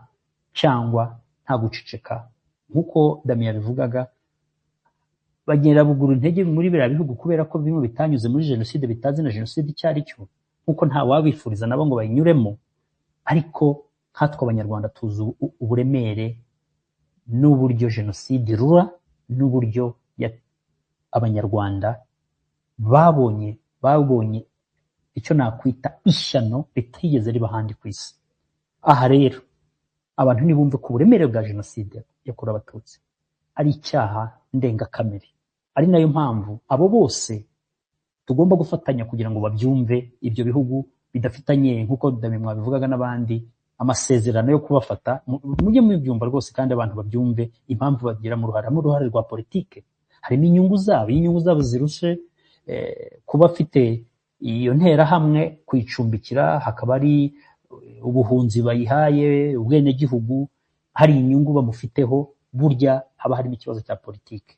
cyangwa nta guceceka. Nk'uko Damien yabivugaga, bagenda bugura intege muri biriya bihugu kubera ko bimwe bitanyuze muri jenoside, bitazi na jenoside icyo ari cyo, nk'uko nta wabifuriza nabo ngo bayinyuremo. Ariko nkatwe abanyarwanda tuzi uburemere n'uburyo jenoside irura, n'uburyo abanyarwanda babonye icyo nakwita ishyano ritigeze riba ahandi ku isi. Aha rero abantu ntibumve ko uburemere bwa jenoside yakorewe Abatutsi ari icyaha ndengakamere. Ari nayo mpamvu abo bose tugomba gufatanya kugira ngo babyumve. Ibyo bihugu bidafitanye, nk'uko Damien mwabivugaga n'abandi, amasezerano yo kubafata, mujye mubyumva rwose, kandi abantu babyumve impamvu bagira mu ruhare rwa politike. Harimo inyungu zabo zirushe kuba afite iyo nterahamwe kuyicumbikira, hakaba ari ubuhunzi bayihaye, ubwenegihugu, hari inyungu bamufiteho. Burya haba harimo ikibazo cya politike,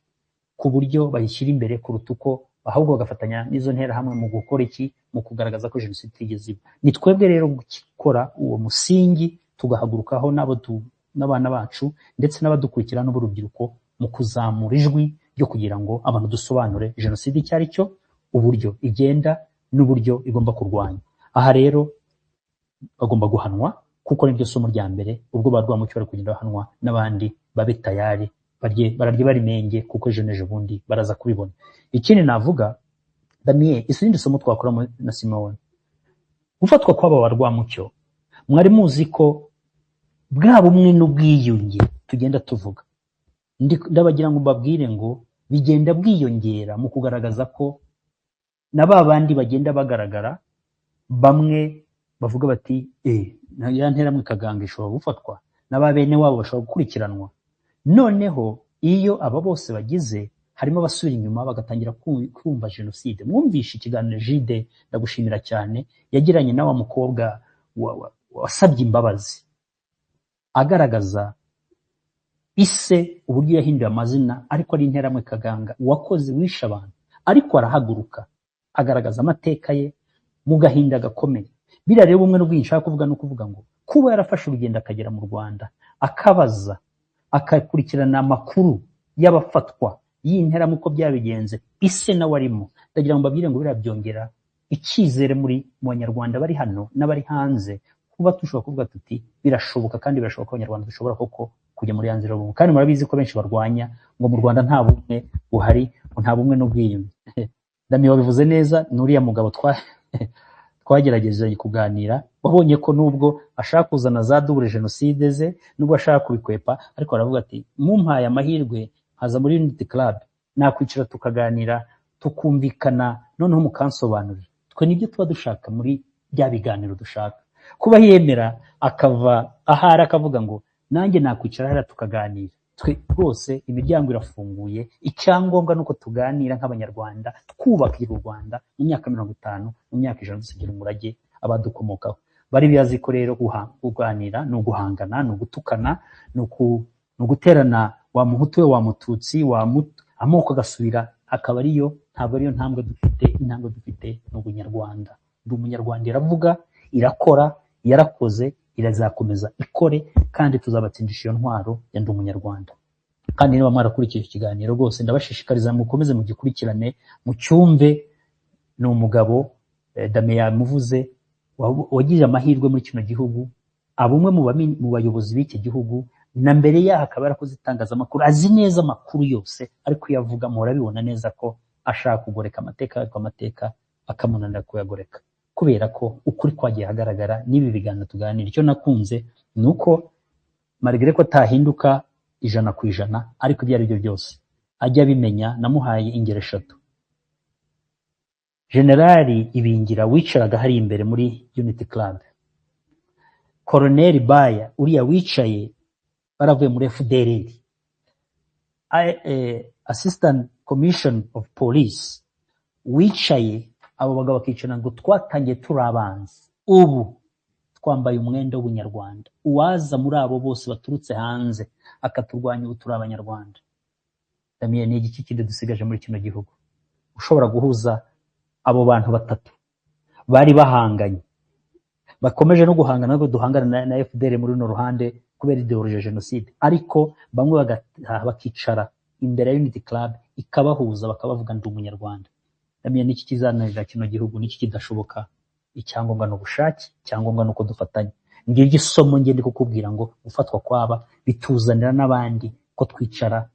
ku buryo bayishyira imbere kuruta uko ahubwo bagafatanya n'izo nterahamwe mu gukora iki, mu kugaragaza ko jenoside itigeze iba. Ni twebwe rero gukora uwo musingi, tugahagurukaho n'abana bacu ndetse n'abadukurikira n'urubyiruko, mu kuzamura ijwi ryo kugira ngo abantu dusobanure jenoside icyo ari cyo, uburyo igenda n'uburyo igomba kurwanya. Aha rero bagomba guhanwa, kuko niryo somo rya mbere. Ubwo barwamucyo bari kugenda bahanwa, n'abandi babe tayari, bararye barimenge, kuko ejo n'ejo bundi baraza kubibona. Ikindi navuga, Damien, isindi somo twakora na Simone, gufatwa kw'aba barwamucyo, mwari muzi ko bwa bumwe n'ubwiyunge tugenda tuvuga, ndabagira ngo mbabwire ngo bigenda bwiyongera mu kugaragaza ko na ba bandi bagenda bagaragara, bamwe bavuga bati ya nteramwe Kaganga ishobora gufatwa, n'aba bene wabo bashobora gukurikiranwa. Noneho iyo aba bose bagize, harimo abasubira inyuma bagatangira kumva jenoside. Mwumvishe ikiganiro Jide, ndagushimira cyane, yagiranye na wa mukobwa wasabye imbabazi, agaragaza ise uburyo yahinduye amazina, ariko ari interamwe Kaganga wakoze, wishe abantu, ariko arahaguruka agaragaza amateka ye mu gahinda gakomeye. Biriya rero bumwe n'ubwinshi nshaka kuvuga no kuvuga ngo kuba yarafashe urugendo akagera mu Rwanda, akabaza, akakurikirana amakuru y'abafatwa y'interahamwe uko byabigenze, ise nawe arimo, ndagira ngo mbabwire ngo biriya byongera icyizere mu banyarwanda bari hano n'abari hanze, kuba dushobora kuvuga tuti birashoboka kandi birashoboka ko abanyarwanda dushobora koko kujya muri ya nzira y'ubumwe. Kandi murabizi ko benshi barwanya ngo mu Rwanda nta bumwe buhari, ngo nta bumwe n'ubwiyunge. Dami wabivuze neza, n'uriya mugabo twagerageje kuganira, wabonye ko nubwo ashaka kuzana za double genocide ze, nubwo ashaka kubikwepa, ariko aravuga ati mumpaye amahirwe haza muri Unity Club nakwicara tukaganira tukumvikana, noneho mukansobanurira. Twe nibyo tuba dushaka muri bya biganiro dushaka. Kuba yemera akava ahari akavuga ngo nanjye nakwicara hariya tukaganira, twe rwose imiryango irafunguye. Icyangombwa nuko tuganira nk'abanyarwanda twubakira u Rwanda mu myaka 50, mu myaka 100 dusigira umurage abadukomokaho. Bari biyazi ko rero kuganira ni uguhangana, ni ugutukana, ni uguterana wa muhutu we wa mututsi amoko agasubira akaba ariyo. Ntabwo ariyo ntambwe dufite. Intambwe dufite ni ubunyarwanda. Ndi umunyarwanda, iravuga, irakora, yarakoze, irazakomeza ikore, kandi tuzabatsindisha iyo ntwaro ya ndi umunyarwanda. Kandi niba mwarakurikiye ikiganiro rwose ndabashishikariza mukomeze mugikurikirane mu cyumve. Ni umugabo Dame yamuvuze wagize amahirwe muri kino gihugu, abumwe mu bayobozi b'iki gihugu, na mbere yaho akaba yarakoze itangazamakuru, azi neza amakuru yose, ariko yavuga murabibona neza ko ashaka kugoreka amateka, ariko amateka akamunanira kuyagoreka, kubera ko ukuri kwagiye hagaragara n'ibi biganiro tuganira. Icyo nakunze ni uko marigere ko atahinduka 100%, ariko ibyo ari byo byose ajya abimenya. Namuhaye ingero 3. Generali Ibingira wicaraga hari imbere muri Unity Club, Colonel Baya uriya wicaye baravuye muri FDLR, Assistant Commission of Police wicaye, abo bagabo bakicana ngo twatangiye turabanza, ubu twambaye umwenda w'ubunyarwanda. Uwaza muri abo bose baturutse hanze akaturwanya, ubu turi abanyarwanda. Damiye, ni iki kindi dusigaje muri kino gihugu? Ushobora guhuza abo bantu batatu bari bahanganye, bakomeje no guhangana, nabwo duhangana na FDL muri no ruhande kubera ideologie ya genocide, ariko bamwe bagataha bakicara imbere ya Unity Club ikabahuza, bakabavuga ndi umunyarwanda. Damiye, niki kizananira kino gihugu? Niki kidashoboka? Icyangombwa no bushake, icyangombwa nuko dufatanya. Ngiye gisomo ngende kukubwira ngo ufatwa kwaba bituzanira n'abandi ko twicara,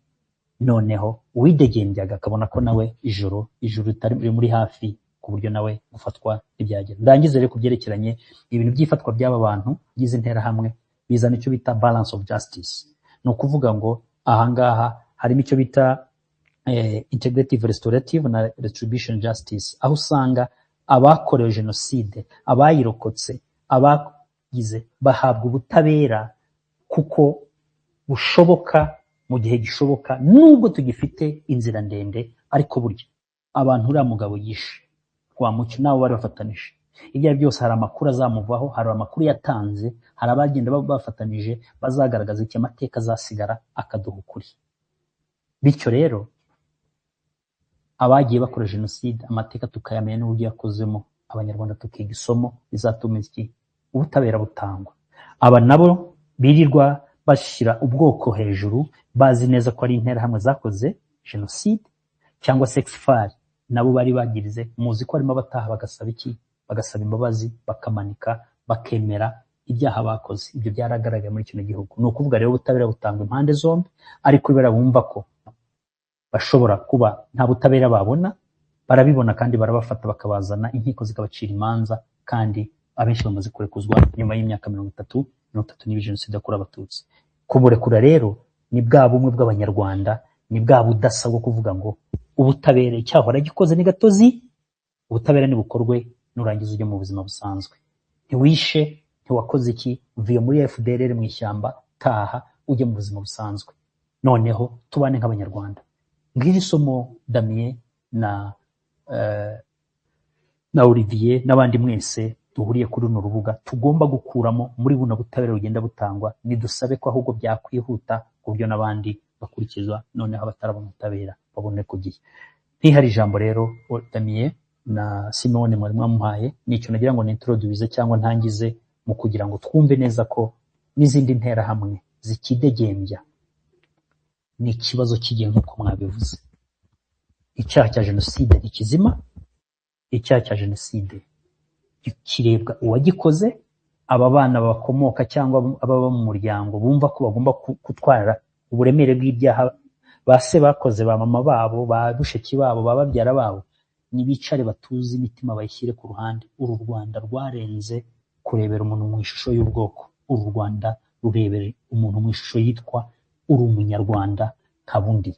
noneho uwidegembyaga akabona ko nawe ijuru ritari muri hafi, ku buryo nawe gufatwa ibyagera. Ndangize rero kubyerekeranye ibintu by'ifatwa by'aba bantu gize intera hamwe, bizana icyo bita balance of justice. No kuvuga ngo ahangaha harimo icyo bita integrative restorative na retribution justice, aho usanga abakorewe genocide, abayirokotse, abagize bahabwa ubutabera kuko bushoboka mu gihe gishoboka, nubwo tugifite inzira ndende. Ariko burya abantu uriya mugabo yishe Rwamucyo nabo bari bafatanije, ibyo byose hari amakuru azamuvaho, hari amakuru yatanze, hari abagenda bafatanije bazagaragaza iki amateka azasigara akaduha ukuri. Bityo rero abagiye bakora genocide amateka tukayamenya n'uburyo yakozemo, abanyarwanda tukiga isomo rizatuma iki ubutabera butangwa. Aba nabo birirwa bashyira ubwoko hejuru, bazi neza ko ari intera hamwe zakoze genocide cyangwa sexfare, nabo bari bagirize, muzi ko harimo bataha bagasaba iki, bagasaba imbabazi, bakamanika, bakemera ibyaha bakoze. Ibyo byaragaragaye muri kino gihugu. Ni ukuvuga rero ubutabera butangwa impande zombi, ariko bibera bumva ko bashobora kuba nta butabera babona, barabibona kandi barabafata bakabazana, inkiko zikabacira imanza, kandi abenshi bamaze kurekuzwa nyuma y'imyaka 30 n'ibi genocide yakorewe Abatutsi. Kumurekura rero ni bwa bumwe bw'abanyarwanda, ni bwa budasa bwo kuvuga ngo ubutabera icyahora gikoze ni gatozi, ubutabera ni bukorwe nurangiza ujye mu buzima busanzwe. Ntiwishe, ntiwakoze iki, uvuye muri FDLR mu ishyamba, taha ujye mu buzima busanzwe, noneho tubane nk'abanyarwanda. Ngiri somo Damien na Olivier n'abandi mwese duhuriye kuri runo rubuga tugomba gukuramo muri buno butabera bugenda butangwa. Nidusabe ko ahubwo byakwihuta ku buryo n'abandi bakurikizwa, noneho abatarabona ubutabera babone ku gihe. Ntihari ijambo rero Damien na Simone mwari mwamuhaye, nicyo nagira ngo nintroduce cyangwa ntangize mu kugira ngo twumve neza ko n'izindi ntera hamwe zikidegembya ni ikibazo kigiye nk'uko mwabivuze. Icyaha cya genocide ntikizima, icyaha cya genocide kirebwa uwagikoze, aba bana bakomoka cyangwa ababa mu muryango bumva ko bagomba gutwara uburemere bw'ibyaha ba se bakoze, ba mama babo, ba busheki babo, ba babyara babo, nibicare batuze imitima bayishyire ku ruhande. Uru Rwanda rwarenze kurebera umuntu mu ishusho y'ubwoko. Uru Rwanda rurebera umuntu mu ishusho yitwa uri umunyarwanda kabundi.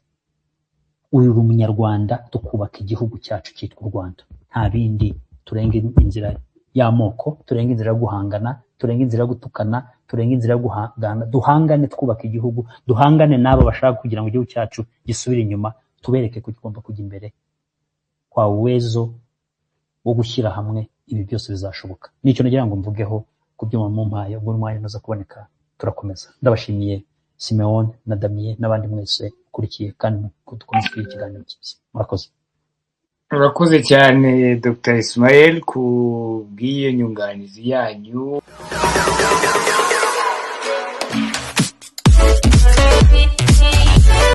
Uri umunyarwanda, tukubaka igihugu cyacu cyitwa u Rwanda. Nta bindi, turenga inzira y'amoko, turenga inzira yo guhangana, turenga inzira yo gutukana, turenga inzira yo guhangana, duhangane twubaka igihugu, duhangane n'abo bashaka kugira ngo igihugu cyacu gisubire inyuma, tubereke ko kigomba kujya imbere. Kwa uwezo wo gushyira hamwe ibi byose bizashoboka. Nicyo nagira ngo mvugeho ku byo mumpaye, ubwo umwanya unoza kuboneka turakomeza. Ndabashimiye Simeon na Damien n'abandi mwese ukurikiye kandi dukomeze kugira ikiganiro cyiza. Murakoze. Urakoze cyane Dr. Ismael ku bw'iyo nyunganizi yanyu.